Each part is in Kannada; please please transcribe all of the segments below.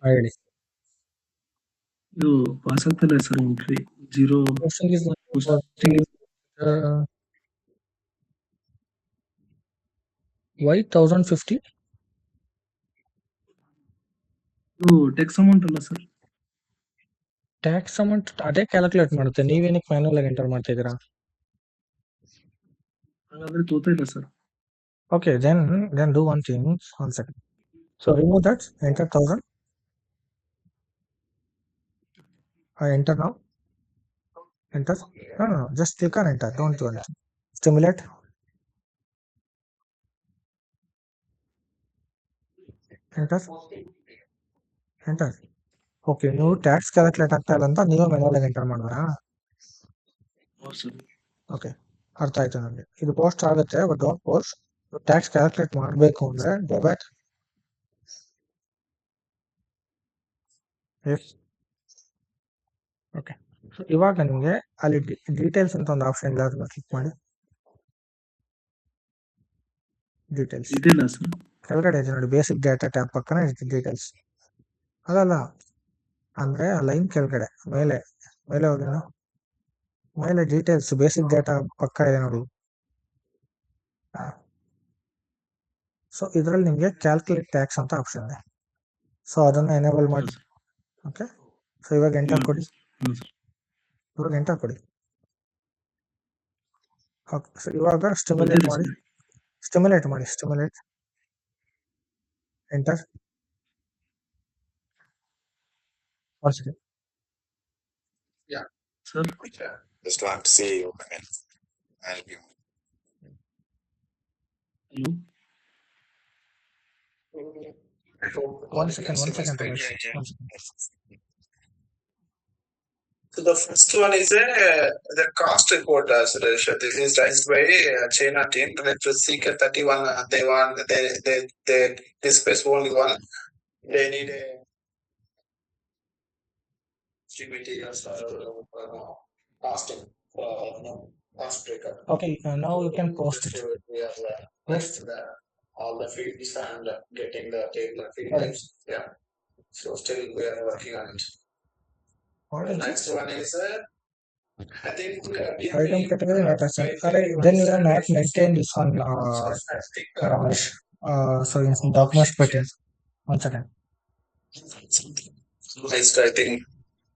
ಹೇಳಿ. ಇದು ಪಾಸ್ ಆಗ್ತಿಲ್ಲ sir entry 0 Posting is posting is why 1050? ಇದು ಟ್ಯಾಕ್ಸ್ ಅಮೌಂಟ್ ಅಲ್ಲ ಸರ್. ಟ್ಯಾಕ್ಸ್ ಅಮೌಂಟ್ ಅದೇ ಕ್ಯಾಲ್ಕುಲೇಟ್ ಮಾಡುತ್ತೆ. ನೀವೇನಕ್ಕೆ ಮ್ಯಾನ್ಯಲ್ ಆಗಿ ಎಂಟರ್ ಮಾಡ್ತಾ ಇದ್ದೀರಾ? ಹಾಗಾದ್ರೆ ತೋತಾ ಇಲ್ಲ sir. Okay, then do one thing. One second. So remove that. Enter 1000. I enter now. Enter. No. Just click on enter. Don't do anything. Stimulate. Enter. Enter. Okay, ನೀವು ಟ್ಯಾಕ್ಸ್ ಕ್ಯಾಲ್ಕುಲೇಟ್ ಆಗ್ತಾ ಇಲ್ಲ ಅಂತ ನೀವೇ ಮ್ಯಾನ್ಯಲ್ ಆಗಿ ಎಂಟರ್ ಮಾಡಿದ್ರಾ? ಹೌದು ಸರ್. ಓಕೆ, ಅರ್ಥ ಆಯ್ತು ನನಗೆ. ಇದು ಪೋಸ್ಟ್ ಆಗುತ್ತೆ, but don't post. Tax calculate ಮಾಡಬೇಕು ಅಂದ್ರೆ ಡೆಬಿಟ್. ಎಸ್. ಓಕೆ, ಸೊ ಇವಾಗ ನಿಮಗೆ ಅಲ್ಲಿ ಡೀಟೇಲ್ಸ್ ಅಂತ ಒಂದು ಆಪ್ಷನ್ ಇಲ್ಲ, ಅದನ್ನ ಕ್ಲಿಕ್ ಮಾಡಿ. ಡೀಟೇಲ್ಸ್ ಇದಿಲ್ಲ ಸರ್. ಕೆಳಗಡೆ ಇದೆ ನೋಡಿ, ಬೇಸಿಕ್ ಡೇಟಾ ಟ್ಯಾಬ್ ಪಕ್ಕನೇ ಇದೆ ಡೀಟೇಲ್ಸ್. ಅಲ್ಲ ಅಂದ್ರೆ ಆ ಲೈನ್ ಕೆಳಗಡೆ ಮೇಲೆ ಹೋಗಿ ಮೇಲೆ ಡೀಟೇಲ್ಸ್ ಬೇಸಿಕ್ ಡೇಟಾ ಪಕ್ಕ ಇದೆ ನೋಡಿ. ಸೊ ಇದರಲ್ಲಿ ನಿಮಗೆ ಕ್ಯಾಲ್ಕುಲೇಟ್ ಟ್ಯಾಕ್ಸ್ ಅಂತ ಆಪ್ಷನ್ ಇದೆ. ಸೊ ಅದನ್ನ ಎನೇಬಲ್ ಮಾಡಿ. ಓಕೆ, ಸೊ ಇವಾಗ ಎಂಟರ್ ಕೊಡಿ. ಇವಾಗ ಎಂಟರ್ ಕೊಡಿ. ಓಕೆ, ಸೊ ಇವಾಗ ಸ್ಟಿಮ್ಯುಲೇಟ್ ಮಾಡಿ. Stimulate enter. One second. Yeah. Sir. Yeah. Just want to see you. I'll be. Hello. One second. So the first one is the cost report. Suresh. This is raised by China team. Let's seek 31. They want they discuss only one. They need a materials costing. Cost breaker. Okay, now you can post it. We are Post all the fields and getting the table fields. Yeah. So still we are working on it. What is Next it? one is I think Item category not assigned. Then you can not maintain this one, Ramesh. So in documents pattern. One second. Next, I think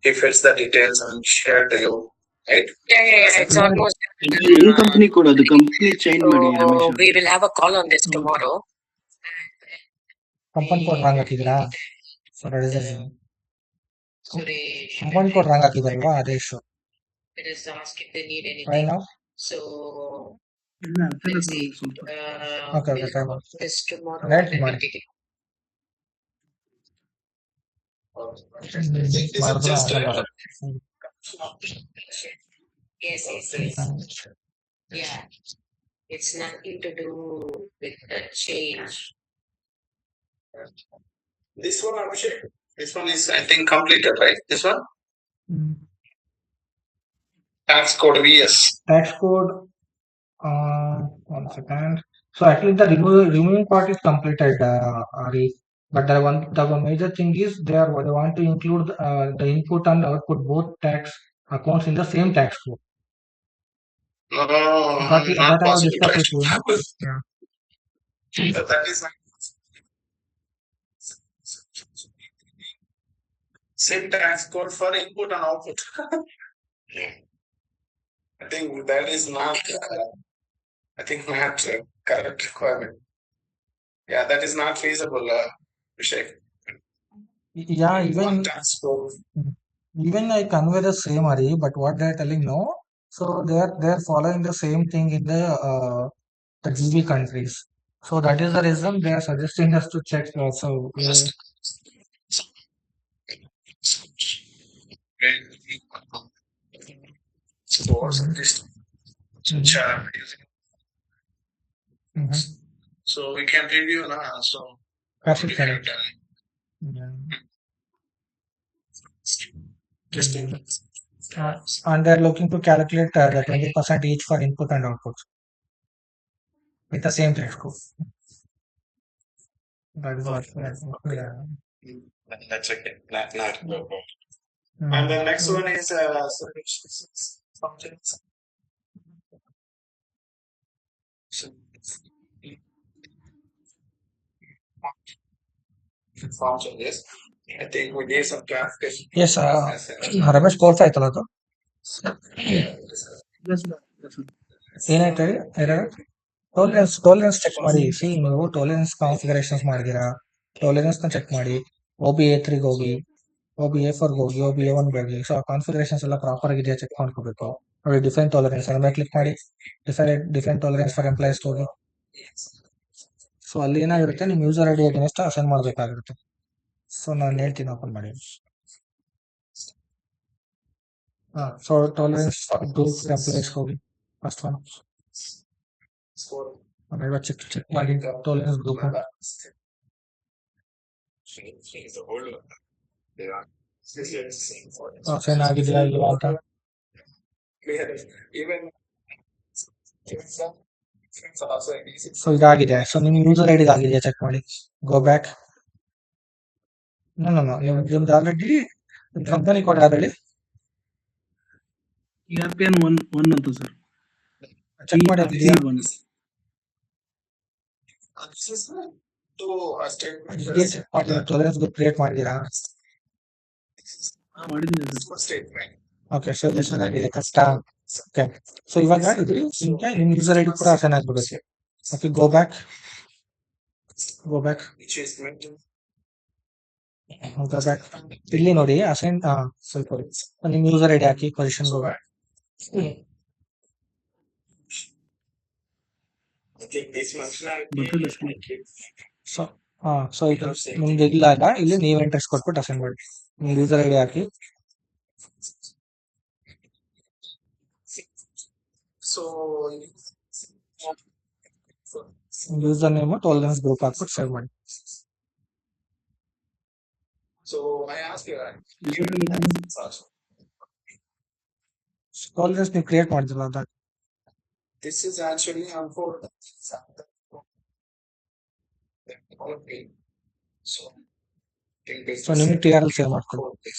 he fills the details and share to you. Right? Yeah, it's almost. ಏನ್ ಕಂಪನಿ ಕೂಡ ಅದು ಕಂಪನಿ ಚೇಂಜ್ ಮಾಡಿ Ramesh. We will have a call on this tomorrow. Company code wrong ಹಾಕಿದ್ರಾ? So that is company code wrong ಹಾಕಿದ್ರಲ್ವಾ, ಅದೇ issue. It is asked if they need anything. Right now? So ಇಲ್ಲ ಆಗ್ತಿಲ್ಲ ಸರ್ ಸ್ವಲ್ಪ. Okay, we'll try call one. this tomorrow. Right, and ಮಾಡಿ. we'll take it. Just Yes. Yeah. It's nothing to do with the change. this one, Abhishek. This one is I think completed, right? This one tax code VS. Tax code. One second. So actually the removing part is completed, Ari. But the major thing is they want to include the input and output both tax accounts in the same tax code. No, That not I have possible. discussed with you. Right? Yeah. That is same tax code for input and output. Yeah. I think that is not. Not correct requirement. Yeah, that is not feasible, Abhishek. Yeah, One tax code. even I convey the same, Ari, but what they're telling no. So they're following the same thing in the GB countries. So that is the reason they are suggesting us to check also. So we can review now. So Perfect. And they're looking to calculate the 20% each for input and output with the same tax code. That is what. Yeah. That's okay. Not go. Hmm. And the next one is solutions functions. Form changes. I think we need some clarification. Yes, As Ramesh course ಆಯ್ತಲ್ಲ ಅದು Yes, sir. Yes, sir. ಏನಾಯ್ತು ಹೇಳಿ ಟೋಲರೆನ್ಸ್ ಚೆಕ್ ಮಾಡಿ ಸಿ ನೀವು ಟೋಲರೆನ್ಸ್ ಕಾನ್ಫಿಗರೇಷನ್ಸ್ ಮಾಡಿದೀರಾ ಟೋಲರೆನ್ಸ್ ನ ಚೆಕ್ ಮಾಡಿ OBA3 ಹೋಗಿ OBA4 ಹೋಗಿ OBA1 ಹೋಗಿ ಸೊ ಕಾನ್ಫಿಗರೇಷನ್ಸ್ ಎಲ್ಲ ಪ್ರಾಪರ್ ಆಗಿದೆಯಾ ಚೆಕ್ ಮಾಡ್ಕೋಬೇಕು ನೋಡಿ ಡಿಫರೆಂಟ್ ಟಾಲರೆನ್ಸ್ ಅದ್ರ ಮೇಲೆ ಕ್ಲಿಕ್ ಮಾಡಿ ಡಿಫರೆಂಟ್ ಟಾಲರೆನ್ಸ್ ಫಾರ್ ಎಂಪ್ಲಾಯೀಸ್ ಹೋಗಿ ಸೊ ಅಲ್ಲಿ ಏನಾಗಿರುತ್ತೆ ನಿಮ್ ಯೂಸರ್ ಐಡಿ ಅಗೇನೆಸ್ಟ್ ಅಸೈನ್ ಮಾಡಬೇಕಾಗಿರುತ್ತೆ ಸೊ ನಾನು ಹೇಳ್ತೀನಿ ಓಪನ್ ಮಾಡಿ ಸೊ ಟಾಲರೆನ್ಸ್ ಗ್ರೂಪ್ ಎಂಪ್ಲಾಯೀಸ್ ಹೋಗಿ ಫಸ್ಟ್ ಒನ್ ಇವಾಗ ಚೆಕ್ ಮಾಡಿ ಟಾಲರೆನ್ಸ್ ಗ್ರೂಪ್ ಅಸೈನ್ ಆಗಿದೆಯಾ ಇಲ್ವಾ ಅಂತ ಸೊ ಇದಾಗಿದೆ ಸೊ ನಿಮ್ ಯೂಸರ್ ಐಡಿ ಆಗಿದೆಯಾ ಚೆಕ್ ಮಾಡಿ ಗೋ ಬ್ಯಾಕ್ ನಿಮ್ದು ಆಲ್ರೆಡಿ ಕಂಪನಿ ಕೋಡ್ ಯಾರು ಹೇಳಿ ERPN 1 ಅಂತ ಸರ್. ಚೆಕ್ ಮಾಡಿ ಆಗಿದೆಯಾ ERP 1. ಚೆಕ್ ಮಾಡಿ ಟಾಲರೆನ್ಸ್ ಗ್ರೂಪ್ ಕ್ರಿಯೇಟ್ ಮಾಡಿದೀರಾ ಮಾಡಿದ್ದೀನಿ ಸರ್. ಓಕೆ ಸೊ ಆಗಿದೆ ಕಷ್ಟ ಓಕೆ ಸೊ ಇವಾಗ ಇದು ನಿಮ್ಗೆ ನಿಮ್ ಯೂಸರ್ ಐಡಿ ಕೂಡ ಅಸೈನ್ ಆಗ್ಬಿಡುತ್ತೆ ಓಕೆ ಗೋ ಬ್ಯಾಕ್ ಇಲ್ಲಿ ನೋಡಿ ಅಸೈನ್ ಸ್ವಲ್ಪ ನಿಮ್ ಯೂಸರ್ ಐಡಿ ಹಾಕಿ ಪೊಸಿಷನ್ ಗೋ ಬ್ಯಾಕ್ ಗೊತ್ತಿಲ್ಲ ಸರ್. ಸೊ ಇದು ನಿಮ್ದು ಇಲ್ಲಾಗ ಇಲ್ಲಿ ನೀವು ಇಂಟ್ರೆಸ್ಟ್ ಕೊಟ್ಬಿಟ್ಟು ಅಸೈನ್ ಮಾಡಿ ನಿಮ್ ಯೂಸರ್ ಐಡಿ ಹಾಕಿ ಯೂಸರ್ ನೇಮ್ ಟಾಲರೆನ್ಸ್ ಗ್ರೂಪ್ ಹಾಕ್ಬಿಟ್ಟು ಸೇವ್ ಮಾಡಿ ಟಾಲರೆನ್ಸ್ ನೀವು ಕ್ರಿಯೇಟ್ ಮಾಡಿದ್ರಲ್ಲ ಅದಾಗ This is actually for so ನಿಮ್ಗೆ TRL ಸೇವ್ ಮಾಡ್ಕೊಳ್ಳಿ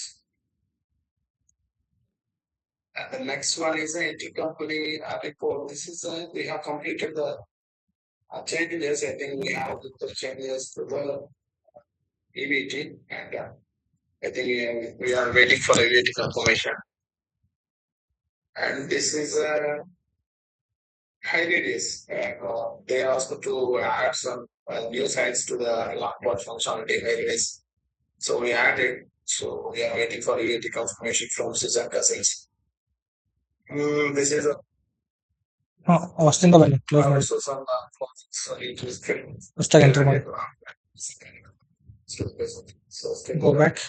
And the next one is a company report. This is we have completed the changes. I think we have the changes to the EVT, and I think we are waiting for EVT confirmation. And this is high radius. They asked to add some new sites to the lockboard functionality high radius. So we added. So we are waiting for EVT confirmation from Susan Cousins. This is a ಹೊಸ್ತಿಂದ ಬನ್ನಿ ಕ್ಲೋಸ್ ಮಾಡಿ also some ಹೊಸ್ದಾಗಿ ಎಂಟರ್ ಮಾಡಿ go back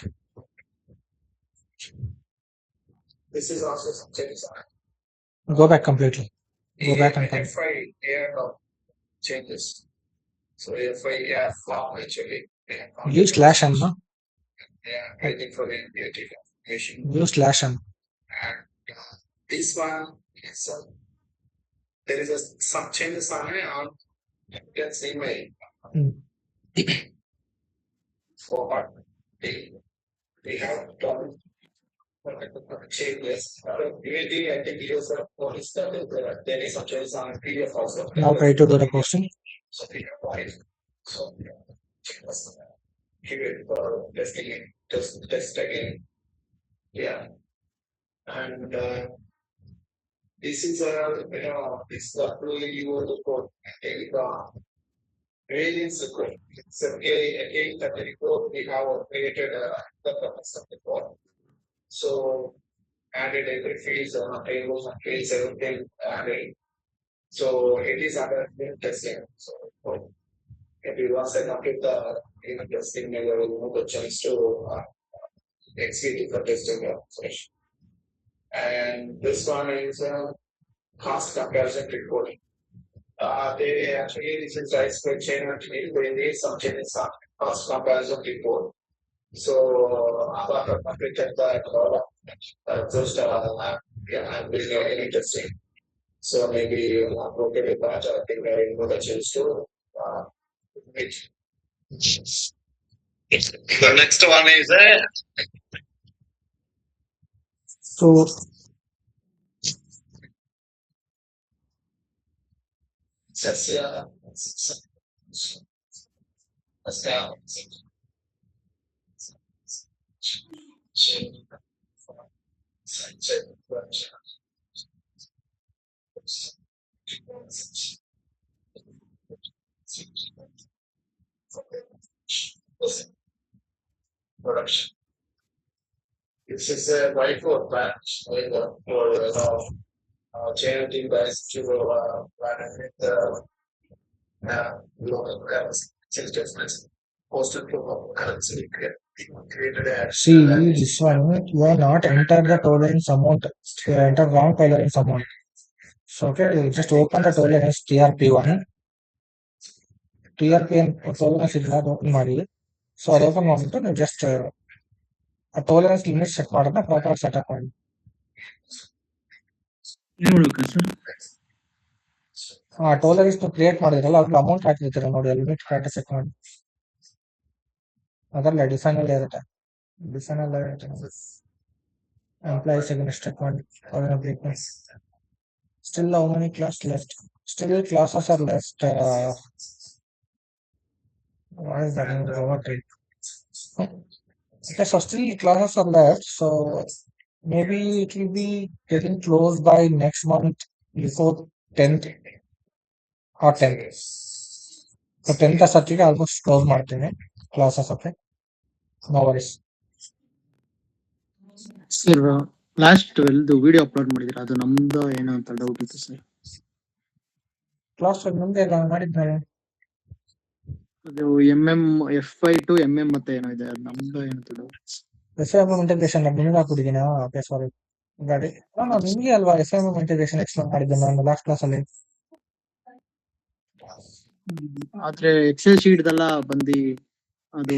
This is also some changes. Go back completely Go back and come. FI air changes. So FI air form actually. use slash n no Yeah, waiting for the EVT confirmation. use slash n And this one is there is some changes on it on that same way. For we have done changes. EVT, I think it was for this there is some changes on PDF also. now try to do the posting So we have applied. So give it for testing it, test again. Yeah. And this is this is a really new report. Variance report. It's again that report we have created the purpose of the report. So added every fields tables and fields everything added. So it is under testing. So if you once I complete the testing, we will move the chance to execute the testing session. And this one is cost comparison reporting. They actually this is a spreadsheet actually they need some changes on cost comparison report. So after completed that just I'm doing any testing. So maybe look at it, but I think I will the chance to which The next one is So production. This is a whiteboard batch for charity guys to plan with local currency. Posted to currency created a see this one, you are not enter the tolerance amount. You enter wrong tolerance amount. So okay, you just open the tolerance TRP1. TRP tolerance is not open ಮಾಡಿ. So ಅದು open ಮಾಡ್ಬಿಟ್ಟು ನೀವು just ಆ tolerance limit set ಮಾಡೋದನ್ನ ಪ್ರಾಪರ್ ಸೆಟಪ್ ಮಾಡಿ. ಏನ್ ಮಾಡ್ಬೇಕಾ ಸರ್? ಆ ಟೋಲರೆನ್ಸ್ ಕ್ರಿಯೇಟ್ ಮಾಡಿದ್ರಲ್ಲ ಅದ್ರ ಅಮೌಂಟ್ ಹಾಕಿರ್ತೀರ ನೋಡಿ, ಲಿಮಿಟ್ ಕರೆಕ್ಟ್ ಸೆಟ್ ಮಾಡಿ. ಅದರಲ್ಲ ಡಿಫೈನ್ ಅಲ್ಲಿ ಇರುತ್ತೆ, ಡಿಫೈನ್ ಅಲ್ಲಿ ಇರುತ್ತೆ. ಎಂಪ್ಲಾಯೀಸ್ ಅಗೇನ್ಸ್ಟ್ ಚೆಕ್ ಮಾಡಿ. Still how many class left? Still classes are left. What is that? Overtime. Okay, so still classes are left. So maybe it will be getting closed by next month before 10th or 10th. So 10th ಅಷ್ಟೊತ್ತಿಗೆ ಆಲ್ಮೋಸ್ಟ್ ಕ್ಲೋಸ್ ಮಾಡ್ತೀನಿ classes. Okay, no worries. Sir last 12 video upload ಮಾಡಿದಿರ, ಅದು ನಮ್ದು ಏನೋ ಅಂತ ಡೌಟ್ ಇತ್ತು ಸರ್. ಕ್ಲಾಸ್ ಮುಂದೆ ಮಾಡಿದ್ಮೇಲೆ ಅದು FI ಟು MM ಮತ್ತೆ ಏನೋ ಇದೆ, ಅದು ನಮ್ದು ಏನಂತ ಡೌಟ್. ಎಸ್ಎಂ ಇಂಟಿಗ್ರೇಷನ್ ನಿಮ್ಗೆ ಹಾಕ್ಬಿಟ್ಟಿದ್ದೀನಿ. ಓಕೆ, ಸಾರಿ ಗಾಡಿ. ನಾನು ನಿಮಗೆ ಅಲ್ವಾ ಎಸ್ಎಂ ಇಂಟಿಗ್ರೇಷನ್ ಎಕ್ಸ್ಪ್ಲೇನ್ ಮಾಡಿದ್ದೆ ನಾನು ಲಾಸ್ಟ್ ಕ್ಲಾಸ್ ಅಲ್ಲಿ. ಆದ್ರೆ ಎಕ್ಸೆಲ್ ಶೀಟ್ ಎಲ್ಲ ಬಂದು ಅದು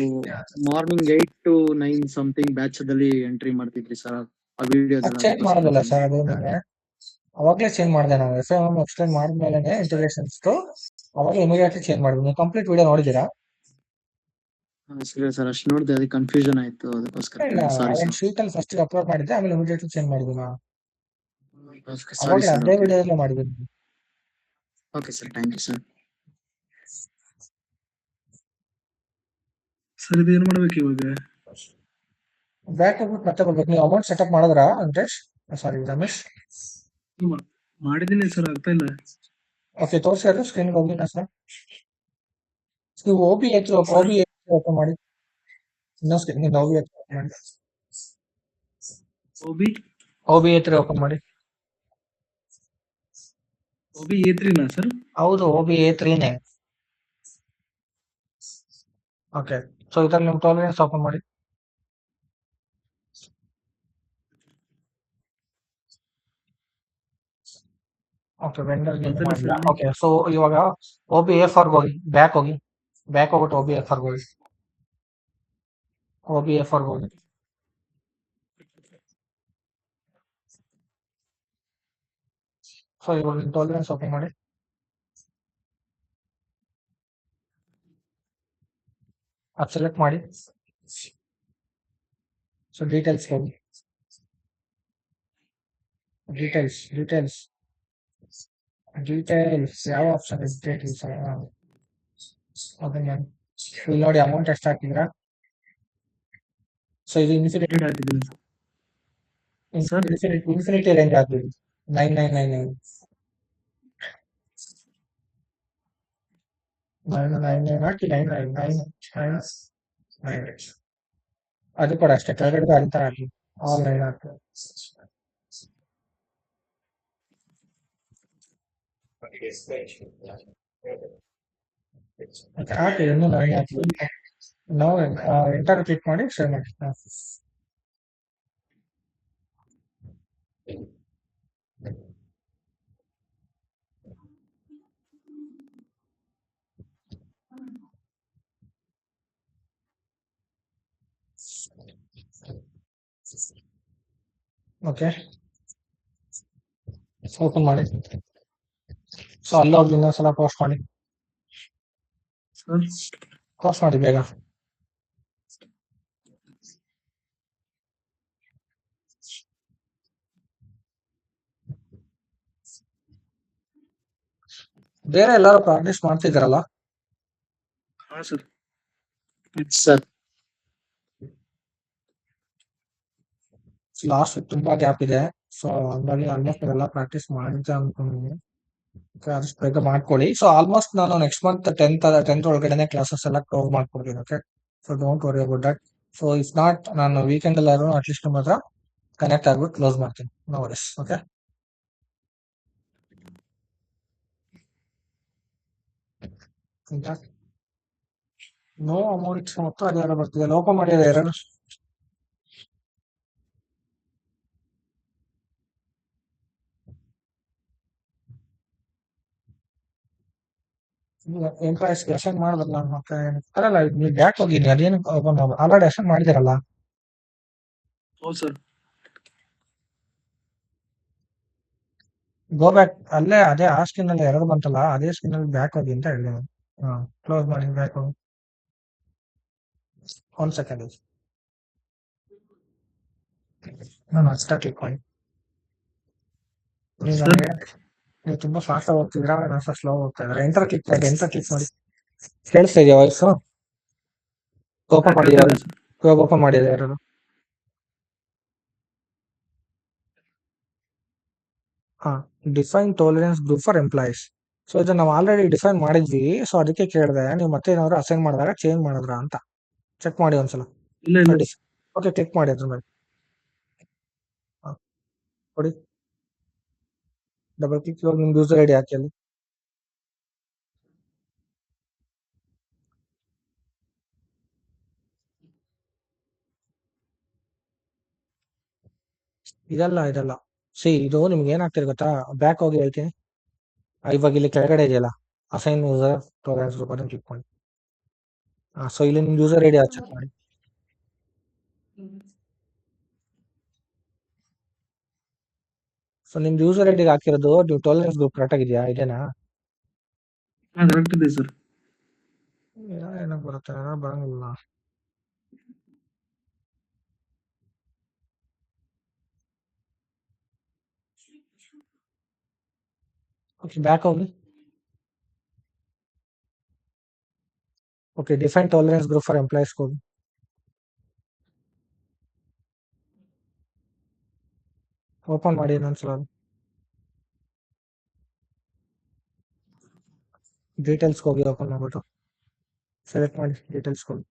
ಮಾರ್ನಿಂಗ್ 8 to 9 ಸಮಥಿಂಗ್ ಬ್ಯಾಚ್ ದಲ್ಲಿ ಎಂಟ್ರಿ ಮಾಡ್ತಿದ್ರಿ ಸರ್. ಆ ವಿಡಿಯೋ ಚೇಂಜ್ ಮಾಡೋದಿಲ್ಲ ಸರ್, ಅದು ಅವಾಗಲೇ ಚೇಂಜ್ ಮಾಡಿದೆ ನಾವು. ಎಸ್ಎಂ ಎಕ್ಸ್ಪ್ಲೇನ್ ಮಾಡಿದ್ಮೇಲೆ ಇಂಟಿಗ್ರೇಷನ್ಸ್ ಅವಾಗ ಇಮಿಡಿಯೇಟ್ಲಿ ಚೇಂಜ್ ಮಾಡಿದ್ವಿ. ನೀವು ಕಂಪ್ಲೀಟ್ ವಿಡಿಯೋ ನೋಡಿದ್ದೀರಾ? ಸರ್ ಅಷ್ಟು ನೋಡಿದೆ, ಅದಕ್ಕೆ ಕನ್ಫ್ಯೂಷನ್ ಆಯ್ತು, ಅದಕ್ಕೋಸ್ಕರ. Sorry sir. ಶೀಟ್ ಅಲ್ಲಿ ಫಸ್ಟ್ ಅಪ್ಲೋಡ್ ಮಾಡಿದ್ದೆ, ಆಮೇಲೆ ಇಮಿಡಿಯೇಟ್ಲಿ ಚೇಂಜ್ ಮಾಡಿದ್ವಿ ನಾವು. Sorry sir. ಅದೇ ವಿಡಿಯೋದಲ್ಲೇ ಮಾಡಿದ್ವಿ. Okay sir, thank you sir. Sir ಇದು ಏನ್ ಮಾಡ್ಬೇಕು ಇವಾಗ? ಬ್ಯಾಕ್ ಹೋಗ್ಬಿಟ್ಟು ಮತ್ತೆ ಬರ್ಬೇಕು. ನೀವು ಅಮೌಂಟ್ ಸೆಟಪ್ ಮಾಡಿದ್ರಾ ವೆಂಕಟೇಶ್? ಸಾರಿ ರಮೇಶ್. ಮಾಡಿದ್ದೀನಿ ಸರ್, ಆಗ್ತಾ ಇಲ್ಲ. ಓಕೆ, ತೋರಿಸಿ ಸ್ಕ್ರೀನ್ಗೆ ಹೋಗಿಲ್ಲ ಸರ್. ನೀವು OB ಓಪನ್ ಮಾಡಿ. ಇನ್ನೊಂದು ಸ್ಕ್ರೀನ್ OB ಮಾಡಿ. OB ಓಪನ್ ಮಾಡಿ. OB A3 sir? ಹೌದು, OB A3ನೇ. ಓಕೆ, ಸೊ ಇದ್ರಲ್ಲಿ ನೀವು ಟಾಲರೆನ್ಸ್ ಓಪನ್ ಮಾಡಿ. ಓಕೆ, ವೆಂಡರ್ ಮಾಡಿಲ್ಲ. ಓಕೆ, ಸೊ ಇವಾಗ OB A4 ಹೋಗಿ, ಬ್ಯಾಕ್ ಹೋಗ್ಬಿಟ್ಟು OB A4 ಹೋಗಿ. OB A4 ಹೋಗಿ. ಸೊ ಇವಾಗ ಟಾಲರೆನ್ಸ್ ಓಪನ್ ಮಾಡಿ. ಅದು ಸೆಲೆಕ್ಟ್ ಮಾಡಿ. ಸೊ ಡೀಟೇಲ್ಸ್ ಹೋಗಿ. ಡೀಟೇಲ್ಸ್ ಯಾವ ಆಪ್ಷನ್ ಇದೆ? ಡೀಟೇಲ್ಸ್ ಅದನ್ನ ಇಲ್ಲಿ ನೋಡಿ, ಅಮೌಂಟ್ ಎಷ್ಟು ಹಾಕಿದ್ರಾ? ಸೊ ಇದು ಇನ್ಫಿನಿಟಿ ಹಾಕಿದ್ದೀನಿ ಇನ್ಫಿನಿಟಿ ರೇಂಜ್ ಹಾಕಿದ್ವಿ. 9999 ಹಾಕಿ 9999 ಅದು ಕೂಡ ಅಷ್ಟೇ, ಕೆಳಗಡೆ ಅಂತ ಹಾಕಿ ಆನ್ಲೈನ್ ಹಾಕಿ. ಹಾಕಿ ಇನ್ನೂ ನನಗೆ ಹಾಕಿ. ನಾವು ಎಂಟರ್ ಕ್ಲಿಕ್ ಮಾಡಿ ಶೇರ್ ಮಾಡಿ. ಓಕೆ, ಓಪನ್ ಮಾಡಿ. ಸೊ ಅಲ್ಲೋಗಿ ಇನ್ನೊಂದ್ಸಲ ಪೋಸ್ಟ್ ಮಾಡಿ ಬೇಗ. ಬೇರೆ ಎಲ್ಲಾರು ಪ್ರಾಕ್ಟೀಸ್ ಮಾಡ್ತಿದ್ದಾರಲ್ಲ? ಹಾ ಸರ್. ಸರ್ ಲಾಸ್ಟ್ ತುಂಬಾ ಗ್ಯಾಪ್ ಇದೆ. ಸೊ ಹಂಗಾಗಿ ಆಲ್ಮೋಸ್ಟ್ ಎಲ್ಲ ಪ್ರಾಕ್ಟೀಸ್ ಮಾಡಿದ್ದೆ ಅನ್ಕೊಂಡಿದ್ದೀನಿ. ಆದಷ್ಟು ಬೇಗ ಮಾಡ್ಕೊಳ್ಳಿ. ಸೊ ಆಲ್ಮೋಸ್ಟ್ ನಾನು ನೆಕ್ಸ್ಟ್ ಮಂತ್ 10th ಒಳಗಡೆನೆ ಕ್ಲಾಸಸ್ ಎಲ್ಲ ಕ್ಲೋಸ್ ಮಾಡ್ಕೊಡ್ತೀನಿ. Okay, so don't worry about that. So if not ನಾನು ವೀಕೆಂಡ್ ಎಲ್ಲಾರು ಅಟ್ಲೀಸ್ಟ್ ನಿಮ್ಮ ಹತ್ರ ಕನೆಕ್ಟ್ ಆಗ್ಬಿಟ್ಟು ಕ್ಲೋಸ್ ಮಾಡ್ತೀನಿ. No worries. Okay, no amount ಮತ್ತು ಅದ್ಯಾರೋ ಬರ್ತಿದೆ. ಓಪನ್ ಮಾಡಿದ್ರೆ ಎರಡು ಎಂಪ್ಲಾಯ್ಸ್ ಅಸೈನ್ ಮಾಡಿದ್ರಲ್ಲ, ಮತ್ತೆ ಅಲ್ಲ ನೀವು ಬ್ಯಾಕ್ ಹೋಗಿನಿ ಅದೇನು ಓಪನ್ ಆಲ್ರೆಡಿ ಅಸೈನ್ ಮಾಡಿದಿರಲ್ಲ. ಹೌದು ಸರ್. ಗೋ ಬ್ಯಾಕ್, ಅಲ್ಲೇ ಅದೇ ಆ ಸ್ಕಿನ್ ಅಲ್ಲಿ ಎರಡು ಬಂತಲ್ಲ, ಅದೇ ಸ್ಕಿನ್ ಅಲ್ಲಿ ಬ್ಯಾಕ್ ಹೋಗಿ ಅಂತ ಹೇಳಿ. ಕ್ಲೋಸ್ ಮಾಡಿ ಬ್ಯಾಕ್ ಹೋಗಿ. ಒಂದ್ ಸೆಕೆಂಡ್ ನಾನು ಅಷ್ಟ ಕ್ಲಿಕ್ ಮಾಡಿ. ನೀವು ಸರ್ ನೀವು ತುಂಬಾ ಫಾಸ್ಟ್ ಆಗಿ ಹೋಗ್ತಿದ್ದೀರಾ, ನಾನು ಸ್ಲೋ ಹೋಗ್ತಾ ಇದ್ದಾರೆ. ಎಂಟರ್ ಕ್ಲಿಕ್ ಮಾಡಿ, ಎಂಟರ್ ಕ್ಲಿಕ್ ಮಾಡಿ. ಕೇಳಿಸ್ತಾ ಇದೆಯಾ ವಾಯ್ಸ್? ಓಪನ್ ಮಾಡಿದ್ದಾರೆ, ಸರ್. ಇವಾಗ ಓಪನ್ ಮಾಡಿದೆ ಯಾರು? ಹಾ, define tolerance group for employees. So ಇದು ನಾವು ಆಲ್ರೆಡಿ ಡಿಫೈನ್ ಮಾಡಿದ್ವಿ. ಸೊ ಅದಕ್ಕೆ ಕೇಳಿದೆ, ನೀವು ಮತ್ತೆ ಏನಾದ್ರು ಅಸೈನ್ ಮಾಡಿದಾಗ ಚೇಂಜ್ ಮಾಡಿದ್ರ ಅಂತ ಚೆಕ್ ಮಾಡಿ ಒಂದ್ಸಲ. ಇಲ್ಲ ಇಲ್ಲ. ಓಕೆ, ಕ್ಲಿಕ್ ಮಾಡಿ ಅದ್ರ ಮೇಲೆ. ಕೊಡಿ, ಡಬಲ್ ಕ್ಲಿಕ್. ಇವಾಗ ನಿಮ್ದು ಯೂಸರ್ ಐಡಿ ಹಾಕಿ ಅಲ್ಲಿ. ಇದಲ್ಲ ಸಿ, ಇದು ನಿಮ್ಗೆ ಏನಾಗ್ತಿದೆ ಗೊತ್ತಾ? ಬ್ಯಾಕ್ ಹೋಗಿ ಹೇಳ್ತೀನಿ. ಇವಾಗ ಇಲ್ಲಿ ಕೆಳಗಡೆ ಇದೆಯಲ್ಲ, ಅಸೈನ್ ಯೂಸರ್ ಟೋಲರೆನ್ಸ್ ಗ್ರೂಪ್ ಅದನ್ನು ಕ್ಲಿಕ್ ಮಾಡಿ. ಸೊ ಇಲ್ಲಿ ನಿಮ್ ಯೂಸರ್ ಐಡಿ ಚೆಕ್ ಮಾಡಿ. ಸೊ ನಿಮ್ದು ಯೂಸರ್ ಐಡಿಗೆ ಹಾಕಿರೋದು ನೀವು ಟೋಲರೆನ್ಸ್ ಗ್ರೂಪ್ ಕರೆಕ್ಟ್ ಆಗಿದೆಯಾ? ಇದೇನಾ? ಹಾ ಕರೆಕ್ಟ್ ಇದೆ ಸರ್. ಏನಕ್ಕೆ ಬರುತ್ತೆ ಬರಂಗಿಲ್ಲ. ಓಕೆ, ಬ್ಯಾಕ್ ಹೋಗಿ. Okay, define tolerance group for employees ಹೋಗಿ. ಓಪನ್ ಮಾಡಿ ಇನ್ನೊಂದ್ಸಲ. ಡೀಟೇಲ್ಸ್ ಹೋಗಿ ಓಪನ್ ಮಾಡ್ಬಿಟ್ಟು ಸೆಲೆಕ್ಟ್ ಮಾಡಿ ಡೀಟೇಲ್ಸ್ ಹೋಗಿ.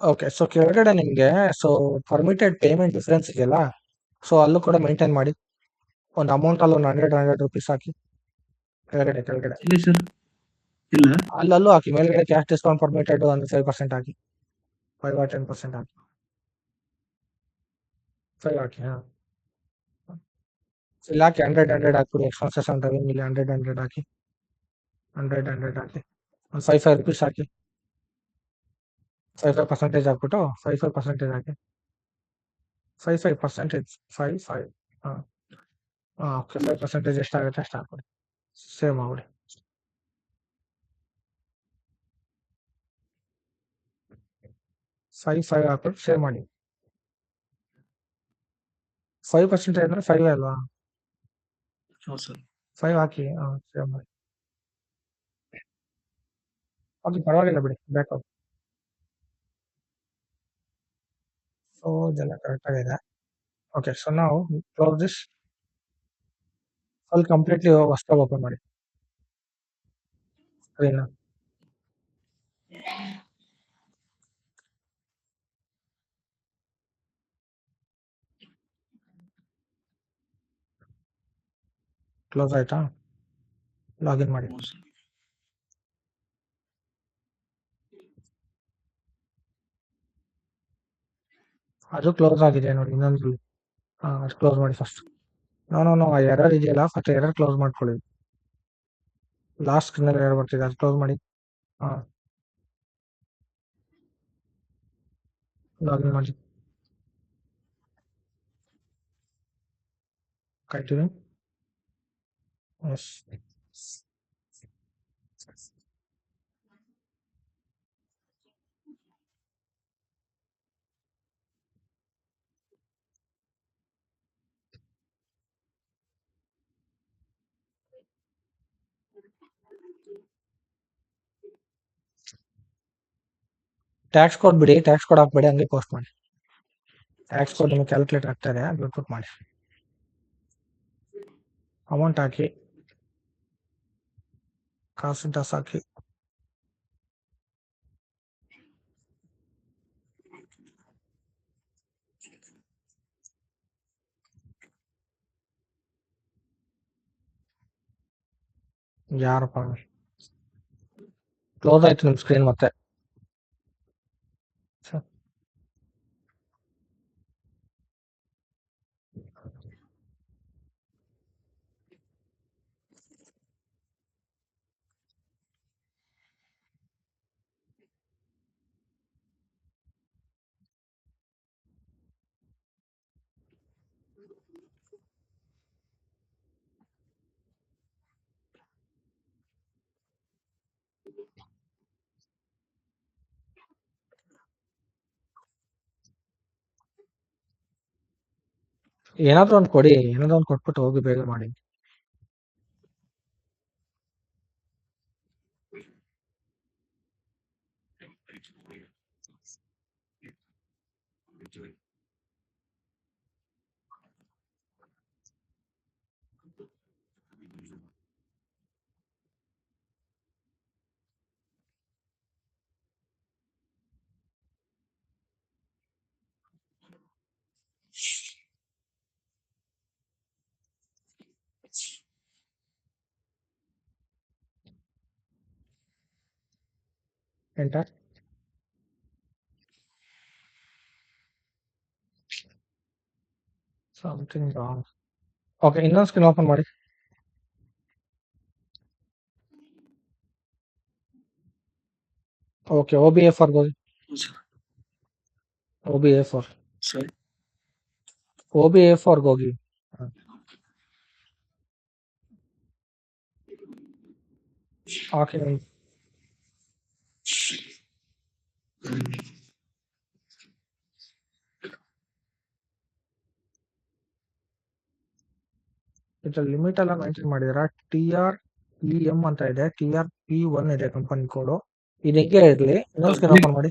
ಓಕೆ, ಸೊ ಕೆಳಗಡೆ ನಿಮಗೆ ಸೊ ಪರ್ಮಿಟೆಡ್ ಪೇಮೆಂಟ್ ಡಿಫರೆನ್ಸ್ ಇದೆಯಲ್ಲ, ಸೊ ಅಲ್ಲೂ ಕೂಡ ಮೇಂಟೈನ್ ಮಾಡಿ. ಒಂದು ಅಮೌಂಟ್ ಅಲ್ಲಿ ಒಂದು 100 ರೂಪೀಸ್ ಹಾಕಿ ಕೆಳಗಡೆ. ಇಲ್ಲ ಸರ್, ಇಲ್ಲ. ಅಲ್ಲೂ ಹಾಕಿ. ಮೇಲ್ಗಡೆ ಕ್ಯಾಶ್ ಡಿಸ್ಕೌಂಟ್ ಪರ್ಮಿಟೆಡ್ ಒಂದು 5% ಹಾಕಿ, 5 or 10% ಹಾಕಿ. 5 ಹಾಕಿ. ಇಲ್ಲಿ ಹಾಕಿ 100 ಹಾಕ್ಬಿಡಿ. ಎಕ್ಸ್ಪೆನ್ಸಸ್ ಅಂತ ಇಲ್ಲಿ 100 ಹಾಕಿ. 100 ಹಾಕಿ. ಒಂದು 5 ರೂಪೀಸ್ ಹಾಕಿ. 5% ಹಾಕ್ಬಿಟ್ಟು 5% ಹಾಕಿ. 5%. 5 ಓಕೆ, 5% ಎಷ್ಟಾಗುತ್ತೆ ಅಷ್ಟು ಹಾಕ್ಬಿಡಿ. ಸೇವ್ ಮಾಡ್ಬಿಡಿ. ಫೈವ್ ಹಾಕ್ಬಿಟ್ಟು ಸೇವ್ ಮಾಡಿ. 5% ಅಂದ್ರೆ 5 ಅಲ್ವಾ? ಹೌದು ಸರ್. 5 ಹಾಕಿ. ಸೇವ್ ಮಾಡಿ. ಅದು ಪರವಾಗಿಲ್ಲ ಬಿಡಿ, ಬ್ಯಾಕ್ ಹೋಗಿ. ಸೊ ಇದೆಲ್ಲ ಕರೆಕ್ಟ್ ಆಗಿದೆ. ಓಕೆ, ಸೊ ನಾವು ಕ್ಲೋಸ್ ದಿಸ್. ಅಲ್ಲಿ ಕಂಪ್ಲೀಟ್ಲಿ ಹೊಸದಾಗಿ ಓಪನ್ ಮಾಡಿ ಸ್ಕ್ರೀನ್. ಕ್ಲೋಸ್ ಆಯ್ತಾ? ಲಾಗಿನ್ ಮಾಡಿ. ಹೌದು ಸರ್. ಅದು ಕ್ಲೋಸ್ ಆಗಿದೆ ನೋಡಿ ಇನ್ನೊಂದು. ಅದು ಕ್ಲೋಸ್ ಮಾಡಿ ಫಸ್ಟ್. ನೋ ಎರರ್ ಇದೆಯಲ್ಲ, ಫಸ್ಟ್ ಎರರ್ ಕ್ಲೋಸ್ ಮಾಡ್ಕೊಳ್ಳಿ. ಲಾಸ್ಟ್ ಸ್ಕ್ರೀನ್ ಎರರ್ ಬರ್ತಿದೆ, ಅದು ಕ್ಲೋಸ್ ಮಾಡಿ. ಲಾಗಿನ್ ಮಾಡಿ. ಕಂಟಿನ್ಯೂ. ಎಸ್. ಟ್ಯಾಕ್ಸ್ ಕೋಡ್ ಬಿಡಿ, ಟ್ಯಾಕ್ಸ್ ಕೋಡ್ ಹಾಕ್ಬೇಡಿ, ಹಂಗೆ ಪೋಸ್ಟ್ ಮಾಡಿ. ಟ್ಯಾಕ್ಸ್ ಕೋಡ್ ನಿಮಗೆ ಕ್ಯಾಲ್ಕುಲೇಟ್ ಆಗ್ತಾರೆ, ಅದು ಪುಟ್ ಮಾಡಿ. ಅಮೌಂಟ್ ಹಾಕಿ, ಕಾಸಿನ ಟಾಸ್ ಹಾಕಿ. ಯಾರಪ್ಪ ಕ್ಲೋಸ್ ಆಯ್ತು ನಿಮ್ ಸ್ಕ್ರೀನ್ ಮತ್ತೆ. ಏನಾದ್ರು ಒಂದು ಕೊಡಿ, ಏನಾದ್ರು ಒಂದು ಕೊಟ್ಬಿಟ್ಟು ಹೋಗಿ ಬೇಗ ಮಾಡಿ. ಎಂಟರ್. Something wrong. ಓಕೆ, ಇನ್ನೊಂದು ಸ್ಕ್ರೀನ್ ಓಪನ್ ಮಾಡಿ. ಓಕೆ, OBA4 ಹೋಗಿ. OBA4 ಸರ್ OBA4 ಹೋಗಿ. ಓಕೆ, ಇದ್ರಲ್ಲಿ ಲಿಮಿಟ್ ಎಲ್ಲ ಮೆನ್ಷನ್ ಮಾಡಿದಾರ. TREM ಅಂತ ಇದೆ, TRP1 ಇದೆ ಕಂಪನಿ ಕೋಡು. ಇದು ಹಿಂಗೆ ಇರ್ಲಿ. ಇನ್ನೊಂದು ಸ್ಕ್ರೀನ್ ಓಪನ್ ಮಾಡಿ.